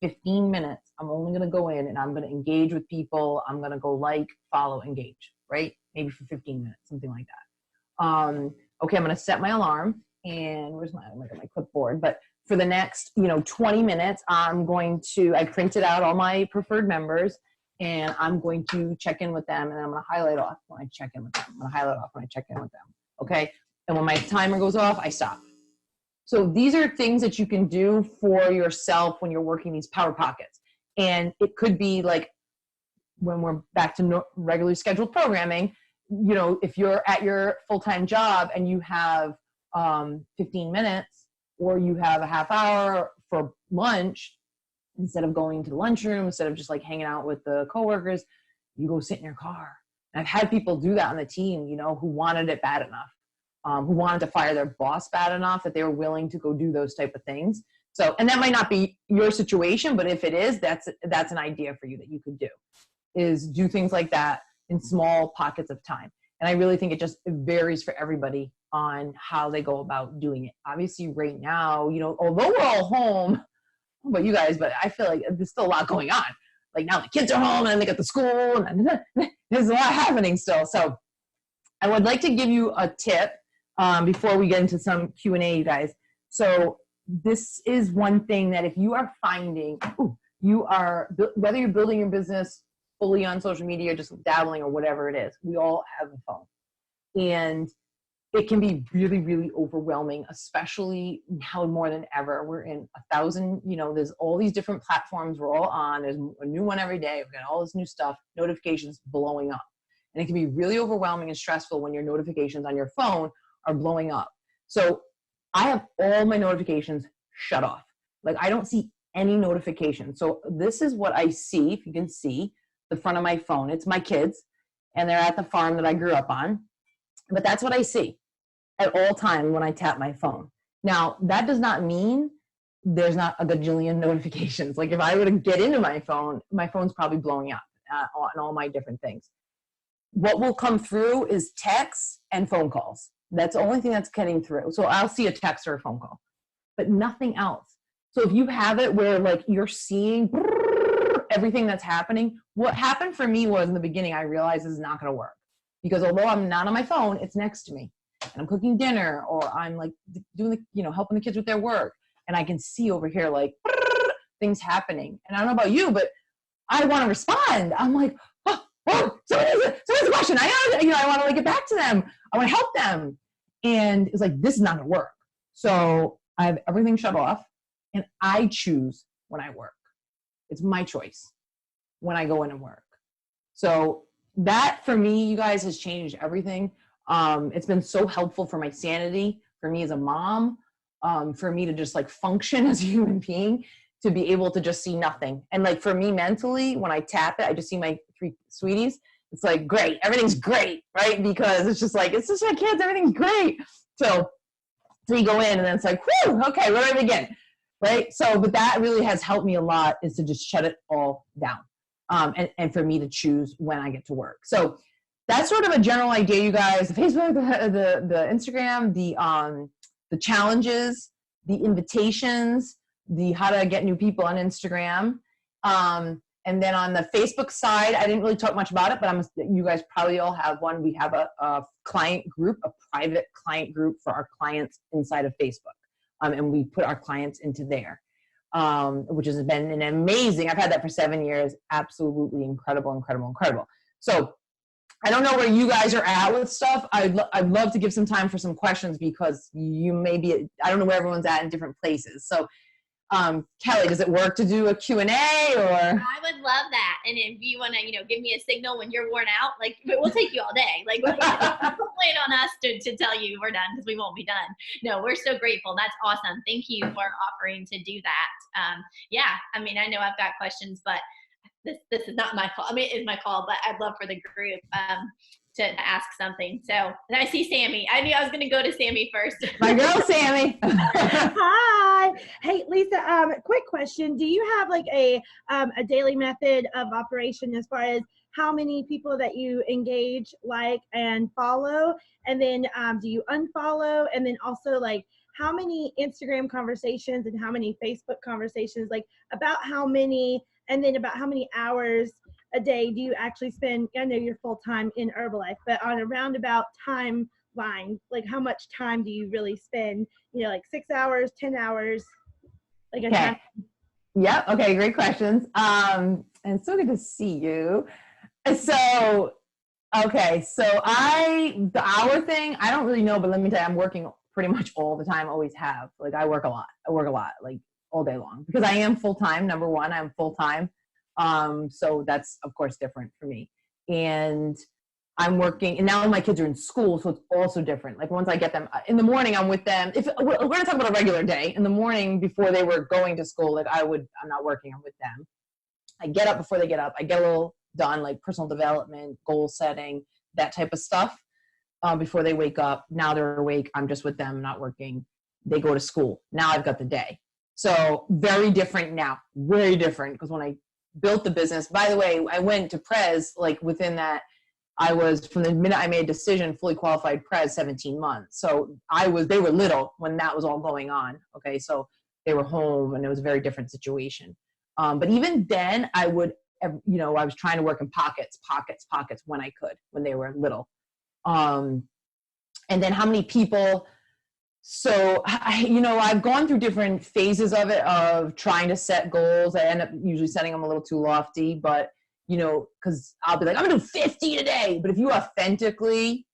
[SPEAKER 1] 15 minutes, I'm only going to go in and I'm going to engage with people. I'm going to go like, follow, engage, right? Maybe for 15 minutes, something like that. Okay, I'm going to set my alarm, and where's my clipboard? But for the next, 20 minutes, I printed out all my preferred members, and I'm going to check in with them, and I'm going to highlight off when I check in with them. I'm going to highlight off when I check in with them. Okay. And when my timer goes off, I stop. So these are things that you can do for yourself when you're working these power pockets. And it could be like when we're back to regularly scheduled programming, you know, if you're at your full-time job and you have 15 minutes or you have a half hour for lunch, instead of going to the lunchroom, instead of just like hanging out with the coworkers, you go sit in your car. And I've had people do that on the team, you know, who wanted it bad enough. Who wanted to fire their boss bad enough that they were willing to go do those type of things. So, and that might not be your situation, but if it is, that's an idea for you that you could do, is do things like that in small pockets of time. And I really think it varies for everybody on how they go about doing it. Obviously right now, you know, although we're all home, but you guys, but I feel like there's still a lot going on. Like now the kids are home and then they get to school and there's a lot happening still. So I would like to give you a tip before we get into some Q&A, you guys. So this is one thing that if you are finding, whether you're building your business fully on social media, or just dabbling or whatever it is, we all have a phone. And it can be really, really overwhelming, especially now more than ever. We're in 1,000, you know, there's all these different platforms we're all on. There's a new one every day. We've got all this new stuff, notifications blowing up. And it can be really overwhelming and stressful when your notifications on your phone are blowing up. So I have all my notifications shut off. Like I don't see any notifications. So this is what I see. If you can see the front of my phone, it's my kids and they're at the farm that I grew up on. But that's what I see at all time when I tap my phone. Now, that does not mean there's not a gajillion notifications. Like if I were to get into my phone's probably blowing up on all my different things. What will come through is texts and phone calls. That's the only thing that's getting through. So I'll see a text or a phone call, but nothing else. So if you have it where like you're seeing everything that's happening, what happened for me was in the beginning, I realized this is not going to work because although I'm not on my phone, it's next to me and I'm cooking dinner or I'm like doing helping the kids with their work. And I can see over here like things happening. And I don't know about you, but I want to respond. I'm like, someone's a question. I want to like get back to them. I want to help them. And it's like, this is not going to work. So I have everything shut off and I choose when I work. It's my choice when I go in and work. So that for me, you guys, has changed everything. It's been so helpful for my sanity, for me as a mom, for me to just like function as a human being, to be able to just see nothing. And like for me mentally, when I tap it, I just see my 3 sweeties. It's like, great, everything's great, right? Because it's just like, it's just my kids, everything's great. So you go in and then it's like, whew, okay, where do I begin? Right? So, but that really has helped me a lot, is to just shut it all down. And for me to choose when I get to work. So that's sort of a general idea, you guys. The Facebook, the Instagram, the challenges, the invitations, the how to get new people on Instagram. And then on the Facebook side, I didn't really talk much about it, but you guys probably all have one. We have a client group, a private client group for our clients inside of Facebook. And we put our clients into there, which has been an amazing, I've had that for 7 years. Absolutely incredible, incredible, incredible. So I don't know where you guys are at with stuff. I'd love to give some time for some questions because you may be, I don't know where everyone's at in different places. So Kelly, does it work to do a Q&A or?
[SPEAKER 2] I would love that. And if you want to, give me a signal when you're worn out, like we'll take you all day. Like don't wait on us to tell you we're done because we won't be done. No, we're so grateful. That's awesome. Thank you for offering to do that. Yeah, I mean, I know I've got questions, but this is not my call. I mean, it is my call, but I'd love for the group to ask something. So, and I see Sammy. I knew I was going to go to Sammy first.
[SPEAKER 1] My girl, Sammy.
[SPEAKER 3] Hi. Hey, Lisa, quick question. Do you have like a daily method of operation as far as how many people that you engage, like, and follow? And then do you unfollow? And then also like how many Instagram conversations and how many Facebook conversations, like about how many, and then about how many hours a day do you actually spend? I know you're full-time in Herbalife, but on a roundabout timeline, like how much time do you really spend? Like 6 hours, 10 hours? Like
[SPEAKER 1] okay. Yeah. Okay. Great questions. And so good to see you. So, okay. So the hour thing, I don't really know, but let me tell you, I'm working pretty much all the time. Always have. Like I work a lot. Like all day long because I am full time. Number one, I'm full time. So that's of course different for me. And I'm working, and now my kids are in school, so it's also different. Like once I get them in the morning, I'm with them. If we're going to talk about a regular day, in the morning before they were going to school, like I'm not working, I'm with them. I get up before they get up. I get a little done, like personal development, goal setting, that type of stuff before they wake up. Now they're awake. I'm just with them, not working. They go to school. Now I've got the day. So very different now, very different. Because when I built the business, by the way, I went to Prez like within that. I was, from the minute I made a decision, fully qualified Prez 17 months. So they were little when that was all going on. Okay. So they were home and it was a very different situation. But even then I would, I was trying to work in pockets when I could, when they were little. And then how many people, so I've gone through different phases of it, of trying to set goals. I end up usually setting them a little too lofty, but because I'll be like, I'm gonna do 50 today. But if you authentically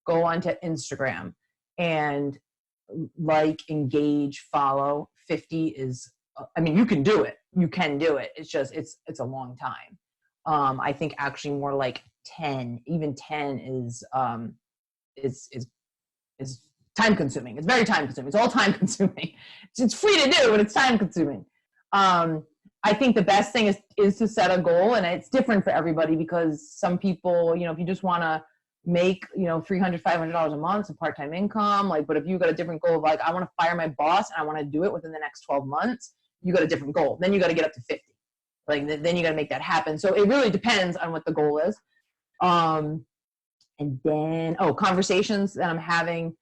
[SPEAKER 1] go onto Instagram and like, engage, follow, 50 is, you can do it. You can do it. It's just, it's a long time. I think actually more like 10, even 10 is time consuming. It's very time consuming. It's all time consuming. It's free to do, but it's time consuming. I think the best thing is to set a goal, and it's different for everybody because some people, if you just want to make, $300, $500 a month, a part-time income, but if you got a different goal of like, I want to fire my boss and I want to do it within the next 12 months, you got a different goal. Then you got to get up to 50. Then you got to make that happen. So it really depends on what the goal is. And then, conversations that I'm having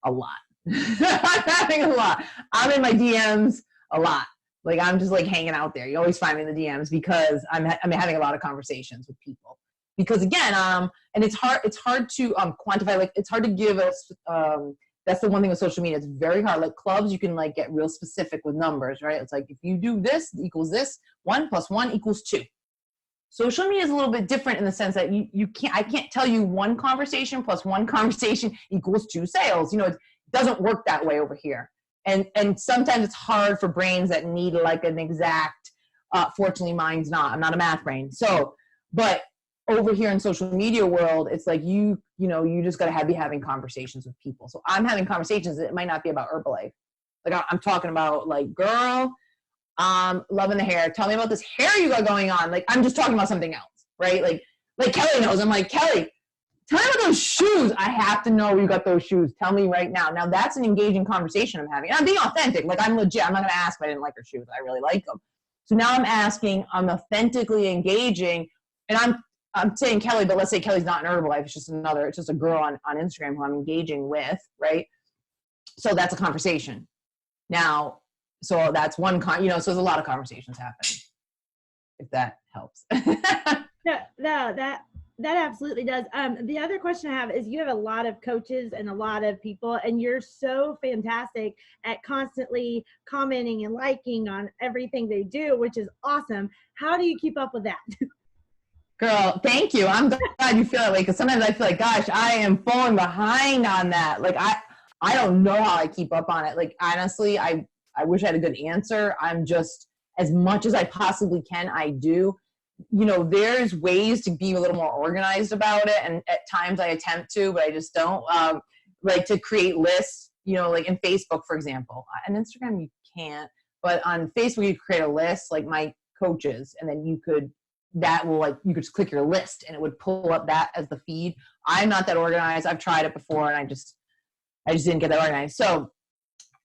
[SPEAKER 1] a lot. I'm having a lot. I'm in my DMs a lot. I'm just hanging out there. You always find me in the DMs because I'm having a lot of conversations with people. Because again, and it's hard to quantify. It's hard to give us. That's the one thing with social media. It's very hard. Like clubs, you can get real specific with numbers, right? It's like if you do this equals this, 1 + 1 = 2. Social media is a little bit different in the sense that I can't tell you one conversation plus one conversation equals 2 sales. It doesn't work that way over here. And sometimes it's hard for brains that need an exact, fortunately mine's not. I'm not a math brain. So, but over here in social media world, it's like you just got to be having conversations with people. So I'm having conversations that might not be about Herbalife. I'm talking about girl, loving the hair. Tell me about this hair you got going on. I'm just talking about something else, right? Like Kelly knows. I'm like, Kelly, tell me about those shoes. I have to know you got those shoes. Tell me right now. Now that's an engaging conversation I'm having. And I'm being authentic. I'm legit. I'm not going to ask if I didn't like her shoes. I really like them. So now I'm asking, I'm authentically engaging, and I'm saying Kelly, but let's say Kelly's not in Herbalife. It's just a girl on Instagram who I'm engaging with, right? So that's a conversation. Now, so that's one, so there's a lot of conversations happening, if that helps.
[SPEAKER 3] No, that absolutely does. The other question I have is you have a lot of coaches and a lot of people, and you're so fantastic at constantly commenting and liking on everything they do, which is awesome. How do you keep up with that?
[SPEAKER 1] Girl, thank you. I'm glad you feel that way because sometimes I feel like, gosh, I am falling behind on that. I don't know how I keep up on it. Honestly, I wish I had a good answer. I'm just, as much as I possibly can, I do. There's ways to be a little more organized about it. And at times I attempt to, but I just don't. To create lists, in Facebook, for example. On Instagram, you can't. But on Facebook, you create a list, my coaches, and then you could just click your list and it would pull up that as the feed. I'm not that organized. I've tried it before and I just didn't get that organized. So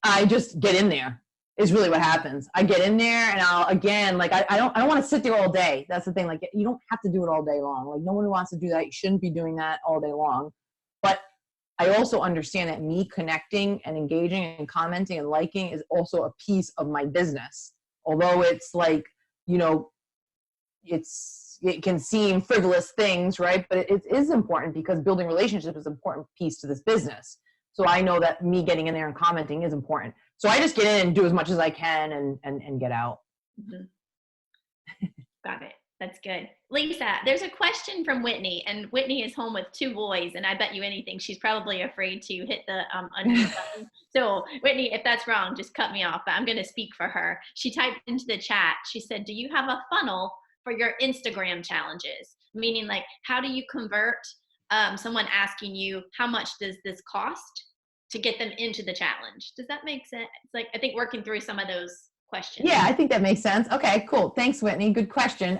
[SPEAKER 1] I just get in there is really what happens. I get in there and I'll, again, I don't want to sit there all day. That's the thing. You don't have to do it all day long. No one wants to do that. You shouldn't be doing that all day long. But I also understand that me connecting and engaging and commenting and liking is also a piece of my business. Although it's it can seem frivolous things, right? But it is important because building relationships is an important piece to this business. So I know that me getting in there and commenting is important. So I just get in and do as much as I can and get out.
[SPEAKER 2] Mhm. Got it. That's good. Lisa, there's a question from Whitney, and Whitney is home with 2 boys, and I bet you anything she's probably afraid to hit the unmute button. So Whitney, if that's wrong, just cut me off, but I'm going to speak for her. She typed into the chat, she said, do you have a funnel for your Instagram challenges? Meaning, like, how do you convert someone asking you, how much does this cost, to get them into the challenge? Does that make sense? It's like, I think working through some of those questions.
[SPEAKER 1] Yeah, I think that makes sense. Okay, cool. Thanks, Whitney. Good question.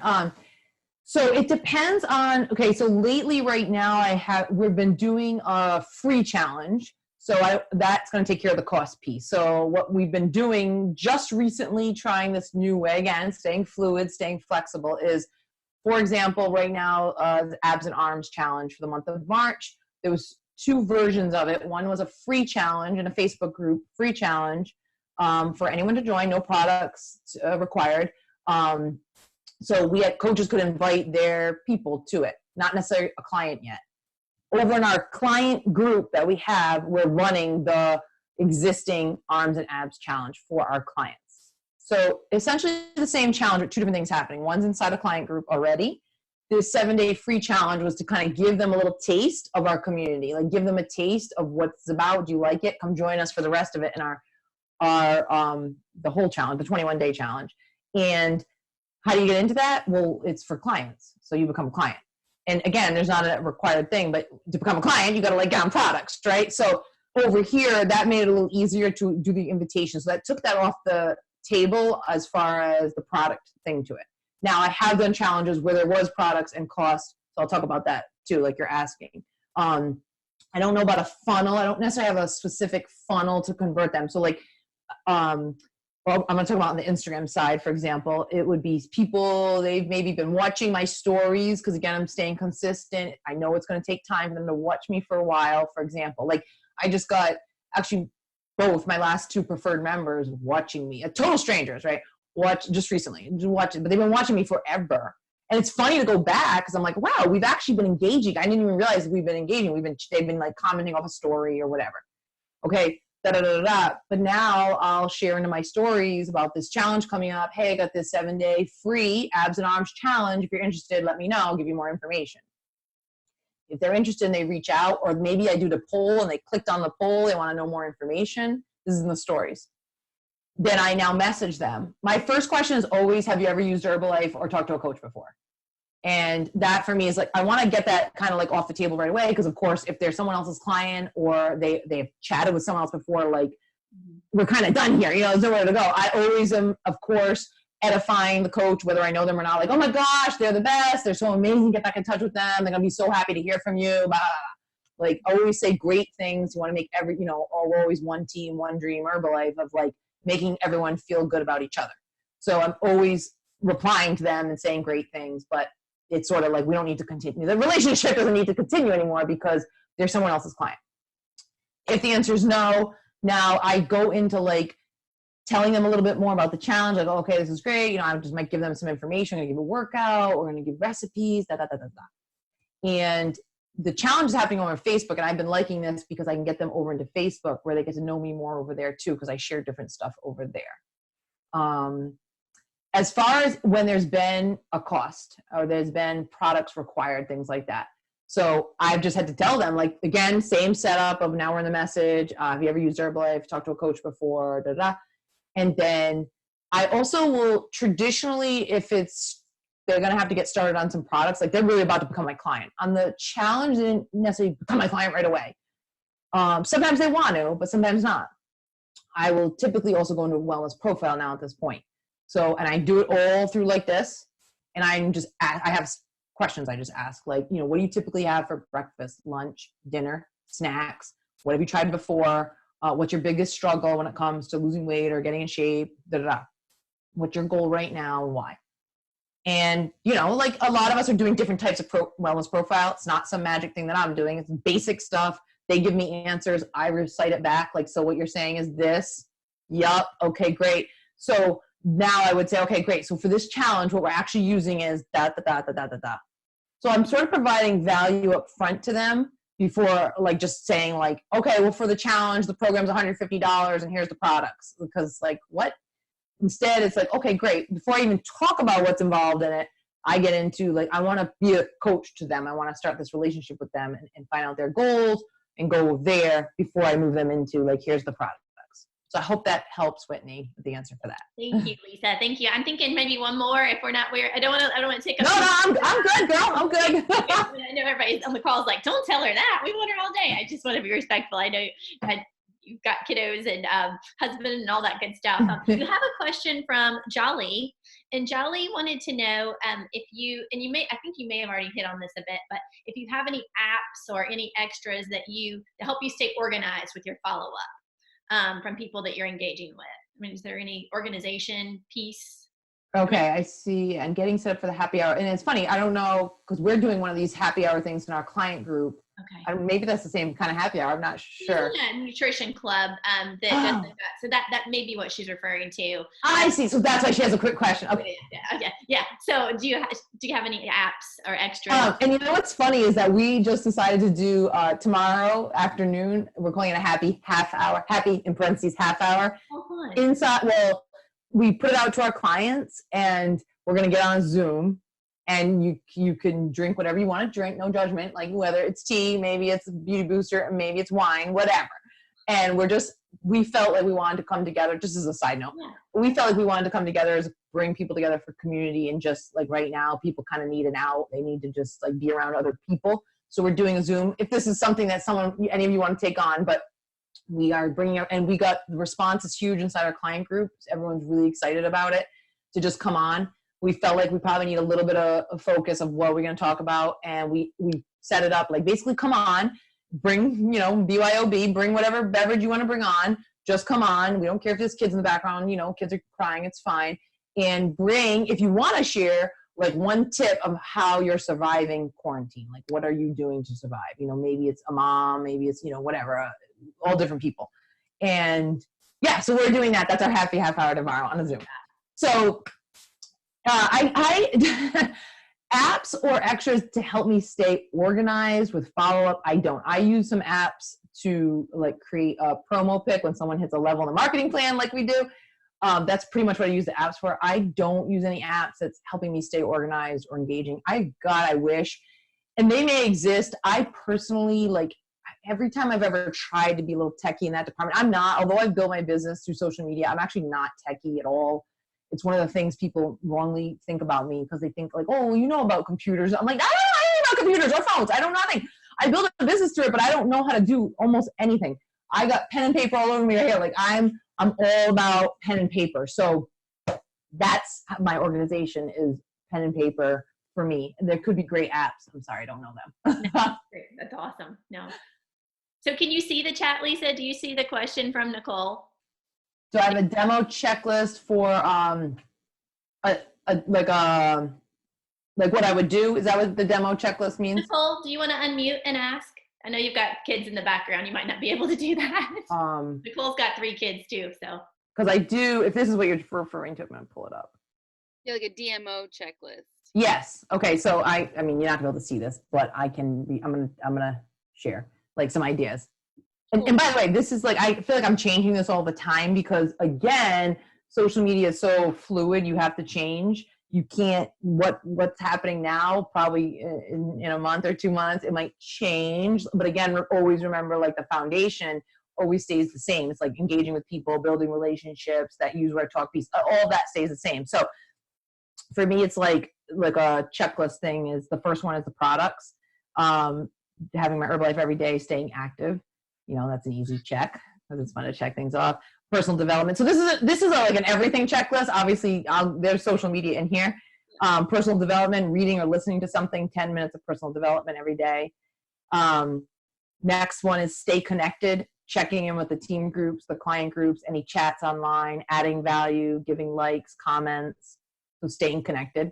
[SPEAKER 1] So it depends on, okay, so lately right now we've been doing a free challenge. So that's going to take care of the cost piece. So what we've been doing just recently, trying this new way, again, staying fluid, staying flexible, is, for example, right now, the Abs and Arms challenge for the month of March, there was 2 versions of it. One was a free challenge in a Facebook group, free challenge for anyone to join, no products required. So coaches could invite their people to it, not necessarily a client yet. Over in our client group that we have, we're running the existing Arms and Abs challenge for our clients. So essentially the same challenge with 2 different things happening. One's inside a client group already. This 7-day free challenge was to kind of give them a little taste of our community, like give them a taste of what it's about. Do you like it? Come join us for the rest of it in our the whole challenge, the 21-day challenge. And how do you get into that? Well, it's for clients. So you become a client. And again, there's not a required thing, but to become a client, you got to like get on products, right? So over here, that made it a little easier to do the invitation. So that took that off the table as far as the product thing to it. Now I have done challenges where there was products and cost. So I'll talk about that too, like you're asking. I don't know about a funnel. I don't necessarily have a specific funnel to convert them. So like, well, I'm going to talk about on the Instagram side, for example. It would be people, they've maybe been watching my stories because, again, I'm staying consistent. I know it's going to take time for them to watch me for a while, for example. Like, I just got, actually, both my last 2 preferred members watching me. Total strangers, right? Just recently. But they've been watching me forever. And it's funny to go back because I'm like, wow, we've actually been engaging. I didn't even realize we've been engaging. They've been, like, commenting off a story or whatever. Okay. But now I'll share into my stories about this challenge coming up. Hey, I got this 7-day free Abs and Arms challenge. If you're interested, let me know. I'll give you more information. If they're interested and they reach out, or maybe I do the poll and they clicked on the poll, they want to know more information. This is in the stories. Then I now message them. My first question is always, have you ever used Herbalife or talked to a coach before? And that for me is like, I want to get that kind of like off the table right away. Because of course, if they're someone else's client or they've chatted with someone else before, like we're kind of done here, there's nowhere to go. I always am, of course, edifying the coach, whether I know them or not, like, oh my gosh, they're the best. They're so amazing. Get back in touch with them. They're going to be so happy to hear from you. Blah, blah, blah. Like always say great things. You want to make we're always one team, one dream, Herbalife, of like making everyone feel good about each other. So I'm always replying to them and saying great things, but it's sort of like we don't need to continue. The relationship doesn't need to continue anymore because they're someone else's client. If the answer is no, now I go into like telling them a little bit more about the challenge. I go, okay, this is great. I just might give them some information. I'm going to give a workout. We're going to give recipes, And the challenge is happening over Facebook, and I've been liking this because I can get them over into Facebook where they get to know me more over there too, because I share different stuff over there. As far as when there's been a cost or there's been products required, things like that. So I've just had to tell them, like, again, same setup of now we're in the message. Have you ever used Herbalife? Talked to a coach before? And then I also will traditionally, if they're going to have to get started on some products, like they're really about to become my client. On the challenge, they didn't necessarily become my client right away. Sometimes they want to, but sometimes not. I will typically also go into a wellness profile now at this point. So, and I do it all through like this. And I have questions I just ask, like, what do you typically have for breakfast, lunch, dinner, snacks? What have you tried before? What's your biggest struggle when it comes to losing weight or getting in shape? What's your goal right now and why? And, like a lot of us are doing different types of wellness profile. It's not some magic thing that I'm doing. It's basic stuff. They give me answers. I recite it back. Like, so what you're saying is this. Yup. Okay, great. So now I would say, okay, great. So for this challenge, what we're actually using is . So I'm sort of providing value up front to them before like just saying like, okay, well for the challenge, the program's $150 and here's the products. Because like what? Instead, it's like, okay, great. Before I even talk about what's involved in it, I get into like, I want to be a coach to them. I want to start this relationship with them and find out their goals and go there before I move them into like, here's the products. So I hope that helps, Whitney, with the answer for that.
[SPEAKER 2] Thank you, Lisa. Thank you. I'm thinking maybe one more if we're not I don't want to take up.
[SPEAKER 1] No, I'm good, girl. I'm good.
[SPEAKER 2] I know everybody on the call is like, don't tell her that. We want her all day. I just want to be respectful. I know you've got kiddos and husband and all that good stuff. We have a question from Jolly, and Jolly wanted to know if you, and I think you may have already hit on this a bit, but if you have any apps or any extras that help you stay organized with your follow-up. From people that you're engaging with. I mean, is there any organization piece?
[SPEAKER 1] Okay, I see. And getting set up for the happy hour. And it's funny, I don't know, because we're doing one of these happy hour things in our client group.
[SPEAKER 2] Okay.
[SPEAKER 1] Maybe that's the same kind of happy hour. I'm not sure.
[SPEAKER 2] Yeah, nutrition club that does that. So that may be what she's referring to.
[SPEAKER 1] I see. So that's why she has a quick question. Okay.
[SPEAKER 2] Yeah. So do you have any apps or extras?
[SPEAKER 1] And you know what's funny is that we just decided to do tomorrow afternoon. We're calling it a happy half hour. Happy in parentheses half hour.
[SPEAKER 2] Oh, fun.
[SPEAKER 1] Inside. Well, we put it out to our clients, and we're gonna get on a Zoom. And you can drink whatever you want to drink, no judgment, like whether it's tea, maybe it's a beauty booster, maybe it's wine, whatever. And we felt like we wanted to come together, just as a side note, we felt like we wanted to come together as bring people together for community. And just like right now, people kind of need an out. They need to just like be around other people. So we're doing a Zoom. If this is something that any of you want to take on, but we are bringing up, and we got the response is huge inside our client groups. Everyone's really excited about it to just come on. We felt like we probably need a little bit of focus of what we're going to talk about. And we set it up like basically come on, bring, BYOB, bring whatever beverage you want to bring on, just come on. We don't care if there's kids in the background, kids are crying, it's fine. And bring, if you want to share like one tip of how you're surviving quarantine, like what are you doing to survive? Maybe it's a mom, maybe it's, whatever, all different people. And yeah, so we're doing that. That's our happy half hour tomorrow on a Zoom. So I apps or extras to help me stay organized with follow-up. I don't. I use some apps to like create a promo pick when someone hits a level in the marketing plan like we do. That's pretty much what I use the apps for. I don't use any apps that's helping me stay organized or engaging. I wish. And they may exist. I personally, like every time I've ever tried to be a little techie in that department, I'm not, although I've built my business through social media, I'm actually not techie at all. It's one of the things people wrongly think about me because they think like, oh, you know about computers. I'm like, I don't know about computers or phones. I know nothing. I built a business through it, but I don't know how to do almost anything. I got pen and paper all over me right here. Like I'm all about pen and paper. So that's my organization is pen and paper for me. And there could be great apps. I'm sorry, I don't know them.
[SPEAKER 2] Great. That's awesome. No. So can you see the chat, Lisa? Do you see the question from Nicole?
[SPEAKER 1] So I have a demo checklist for like what I would do. Is that what the demo checklist means?
[SPEAKER 2] Nicole, do you want to unmute and ask? I know you've got kids in the background. You might not be able to do that. Nicole's got 3 kids too, so.
[SPEAKER 1] Because I do, if this is what you're referring to, I'm going to pull it up.
[SPEAKER 4] Yeah, like a DMO checklist.
[SPEAKER 1] Yes. Okay. So I mean, you're not gonna be able to see this, but I'm gonna share like some ideas. And by the way, this is like, I feel like I'm changing this all the time because again, social media is so fluid. You have to change. You can't, what's happening now, probably in a month or 2 months, it might change. But again, always remember like the foundation always stays the same. It's like engaging with people, building relationships, that use where talk piece, all of that stays the same. So for me, it's like a checklist thing is the first one is the products, having my Herbalife every day, staying active. That's an easy check because it's fun to check things off. Personal development. So this is like an everything checklist. Obviously, there's social media in here. Personal development, reading or listening to something, 10 minutes of personal development every day. Next one is stay connected, checking in with the team groups, the client groups, any chats online, adding value, giving likes, comments. So staying connected.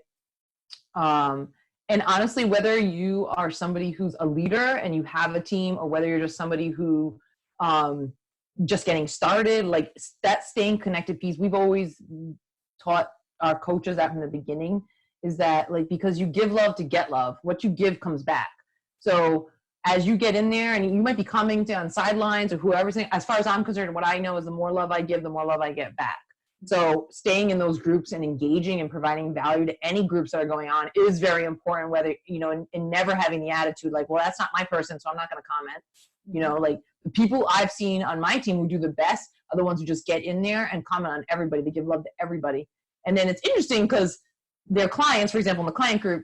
[SPEAKER 1] And honestly, whether you are somebody who's a leader and you have a team, or whether you're just somebody who just getting started, like that staying connected piece, we've always taught our coaches that from the beginning is that like, because you give love to get love, what you give comes back. So as you get in there, and you might be commenting on sidelines or whoever's saying, as far as I'm concerned, what I know is the more love I give, the more love I get back. So staying in those groups and engaging and providing value to any groups that are going on is very important, whether, you know, and never having the attitude like, well, that's not my person, so I'm not going to comment. You know, like the people I've seen on my team who do the best are the ones who just get in there and comment on everybody. They give love to everybody. And then it's interesting because their clients, for example, in the client group,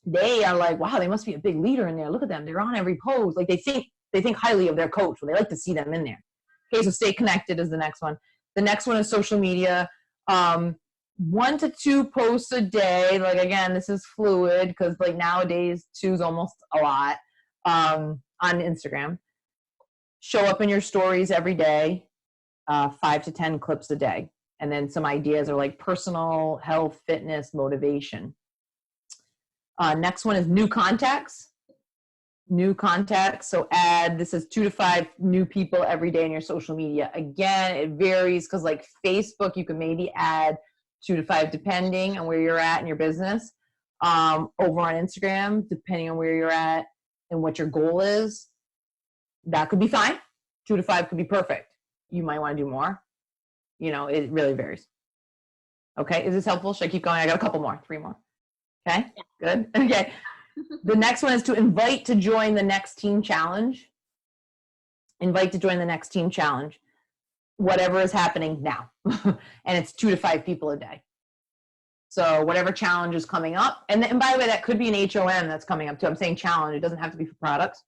[SPEAKER 1] they are like, wow, they must be a big leader in there. Look at them. They're on every pose. Like they think highly of their coach. Well, they like to see them in there. Okay, so stay connected is the next one. The next one is social media. 1 to 2 posts a day. Like, again, this is fluid because like nowadays 2 is almost a lot on Instagram. Show up in your stories every day, 5 to 10 clips a day. And then some ideas are like personal, health, fitness, motivation. Next one is new contacts. New contacts. So this is 2 to 5 new people every day in your social media. Again, it varies because like Facebook, you can maybe add 2 to 5 depending on where you're at in your business. Over on Instagram, depending on where you're at and what your goal is, that could be fine. 2 to 5 could be perfect. You might want to do more. You know, it really varies. Okay, is this helpful? Should I keep going? I got a couple more, 3 more. Okay, good. Okay. The next one is to invite to join the next team challenge. Invite to join the next team challenge. Whatever is happening now. And it's 2 to 5 people a day. So whatever challenge is coming up. And by the way, that could be an HOM that's coming up too. I'm saying challenge. It doesn't have to be for products.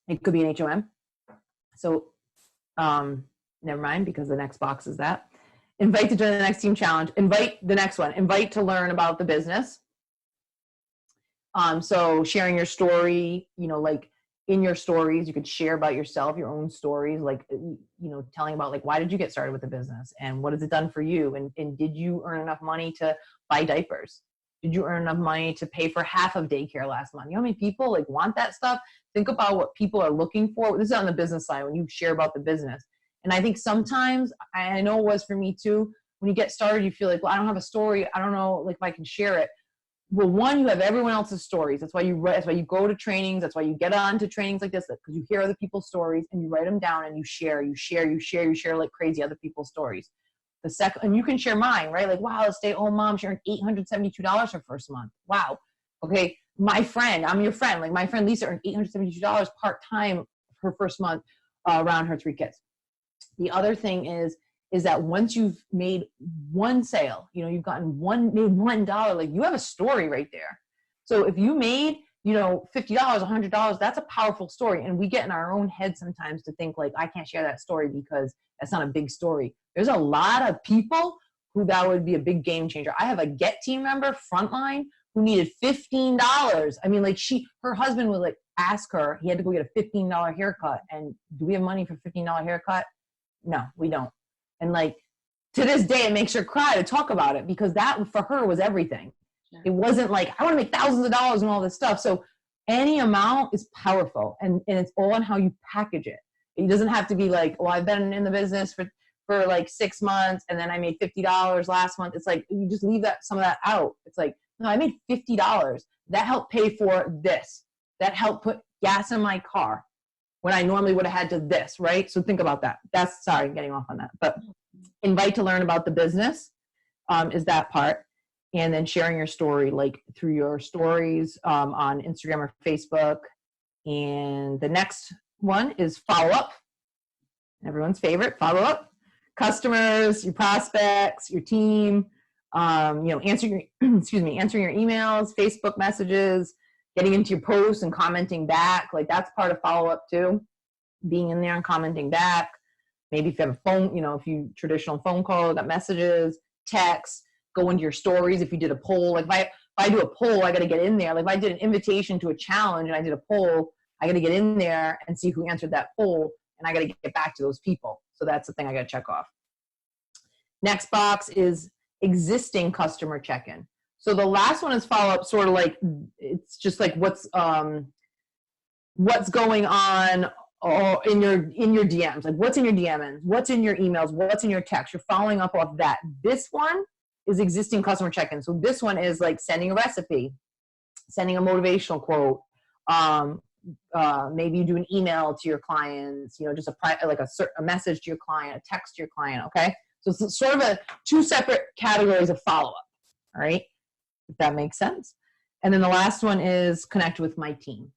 [SPEAKER 1] It could be an HOM. So never mind, because the next box is that. Invite to join the next team challenge. Invite the next one. Invite to learn about the business. So sharing your story, you know, like in your stories, you could share about yourself, your own stories, like, you know, telling about like, why did you get started with the business and what has it done for you? And did you earn enough money to buy diapers? Did you earn enough money to pay for half of daycare last month? You know how many people like want that stuff? Think about what people are looking for. This is on the business side when you share about the business. And I think sometimes, I know it was for me too, when you get started, you feel like, well, I don't have a story. I don't know like if I can share it. Well, one, you have everyone else's stories. That's why you go to trainings. That's why you get on to trainings like this, because you hear other people's stories and you write them down and you share like crazy other people's stories. The second, and you can share mine, right? Like, wow, a stay-at-home mom sharing $872 her first month. Wow. Okay. My friend, I'm your friend. Like my friend Lisa earned $872 part-time her first month around her 3 kids. The other thing is that once you've made one sale, you know, you've gotten $1, like you have a story right there. So if you made, you know, $50, $100, that's a powerful story. And we get in our own head sometimes to think like, I can't share that story because that's not a big story. There's a lot of people who that would be a big game changer. I have a Get team member, Frontline, who needed $15. I mean, like her husband would like ask her, he had to go get a $15 haircut. And do we have money for $15 haircut? No, we don't. And like, to this day, it makes her cry to talk about it because that for her was everything. Sure. It wasn't like, I want to make thousands of dollars and all this stuff. So any amount is powerful and it's all on how you package it. It doesn't have to be like, well, I've been in the business for like 6 months and then I made $50 last month. It's like, you just leave some of that out. It's like, no, I made $50. That helped pay for this. That helped put gas in my car when I normally would have had to this, right? So think about that. Sorry, getting off on that. But invite to learn about the business is that part. And then sharing your story, like through your stories on Instagram or Facebook. And the next one is follow up. Everyone's favorite, follow up. Customers, your prospects, your team, you know, answering your emails, Facebook messages, getting into your posts and commenting back. Like that's part of follow up too. Being in there and commenting back. Maybe if you have a phone, you know, if you traditional phone call, got messages, text, go into your stories. If you did a poll, like if I do a poll, I got to get in there. Like if I did an invitation to a challenge and I did a poll, I got to get in there and see who answered that poll. And I got to get back to those people. So that's the thing I got to check off. Next box is existing customer check-in. So the last one is follow up, sort of like, it's just like what's going on in your DMs, like what's in your DMs, what's in your emails, what's in your text. You're following up off that. This one is existing customer check-in. So this one is like sending a recipe, sending a motivational quote, Maybe you do an email to your clients, you know, just a message to your client, a text to your client. Okay. So it's sort of two separate categories of follow-up. All right. If that makes sense. And then the last one is connect with my team.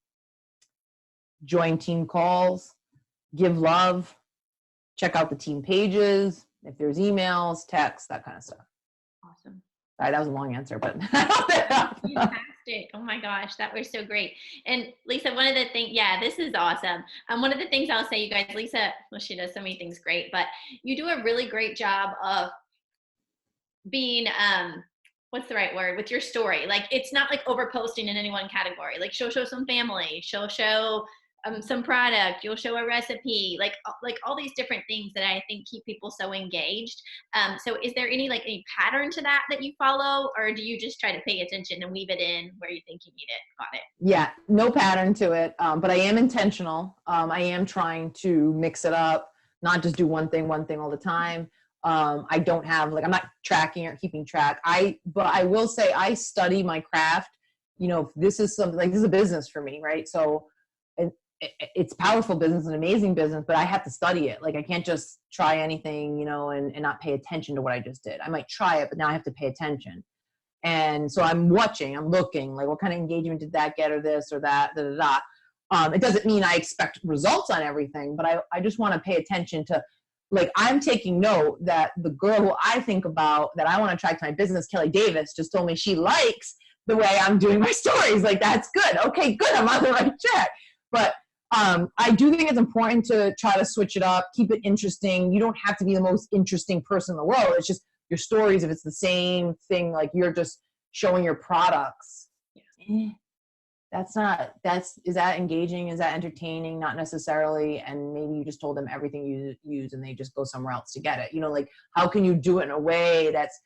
[SPEAKER 1] Join team calls, give love, check out the team pages, if there's emails, texts, that kind of stuff.
[SPEAKER 2] Awesome.
[SPEAKER 1] Sorry, that was a long answer, but
[SPEAKER 2] fantastic. Oh my gosh, that was so great. And Lisa, one of the things, yeah, this is awesome. One of the things I'll say, you guys, Lisa, well, she does so many things great, but you do a really great job of being, what's the right word, with your story. Like, it's not like over posting in any one category. Like, she'll show some family, she'll show some product, you'll show a recipe, like all these different things that I think keep people so engaged. So is there any pattern to that you follow, or do you just try to pay attention and weave it in where you think you need it? Got it.
[SPEAKER 1] Yeah, no pattern to it, but I am intentional. I am trying to mix it up, not just do one thing all the time. I don't have, I'm not tracking or keeping track. But I will say I study my craft. You know, this is something this is a business for me, right? So it's powerful business, an amazing business, but I have to study it. Like, I can't just try anything, you know, and not pay attention to what I just did. I might try it, but now I have to pay attention. And so I'm watching, I'm looking, like, what kind of engagement did that get, or this or that, It doesn't mean I expect results on everything, but I just want to pay attention to, I'm taking note that the girl who I think about that I want to attract to my business, Kelly Davis, just told me she likes the way I'm doing my stories. Like, that's good. Okay, good. I'm on the right track. But I do think it's important to try to switch it up, keep it interesting. You don't have to be the most interesting person in the world. It's just your stories. If it's the same thing, like you're just showing your products, is that engaging? Is that entertaining? Not necessarily. And maybe you just told them everything you use and they just go somewhere else to get it. You know, like, how can you do it in a way that's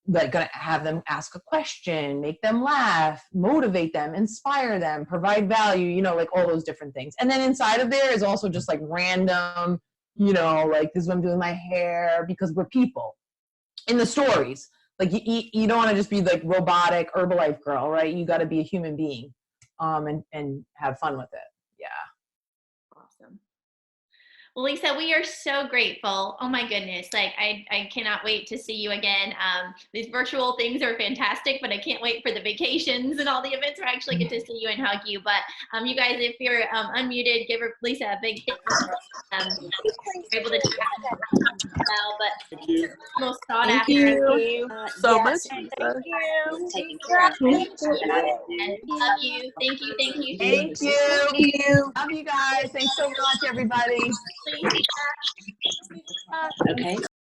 [SPEAKER 1] gonna have them ask a question, make them laugh, motivate them, inspire them, provide value, you know, like all those different things. And then inside of there is also just random, you know, like, this is what I'm doing with my hair, because we're people in the stories. Like, you don't want to just be robotic Herbalife girl, right? You got to be a human being, and have fun with it. Yeah.
[SPEAKER 2] Awesome. Well, Lisa, we are so grateful. Oh my goodness. I cannot wait to see you again. These virtual things are fantastic, but I can't wait for the vacations and all the events where I actually get to see you and hug you. But you guys, if you're unmuted, give Lisa a big hit. You're able to chat well, but
[SPEAKER 5] Thank you.
[SPEAKER 2] most sought
[SPEAKER 6] Thank
[SPEAKER 2] after.
[SPEAKER 6] you so much,
[SPEAKER 3] Thank
[SPEAKER 6] Lisa.
[SPEAKER 3] you.
[SPEAKER 2] Taking care of you. And love you. Thank you. Thank you.
[SPEAKER 1] Thank you. Love you guys. Thanks so much, everybody.
[SPEAKER 2] Lisa.
[SPEAKER 7] Okay.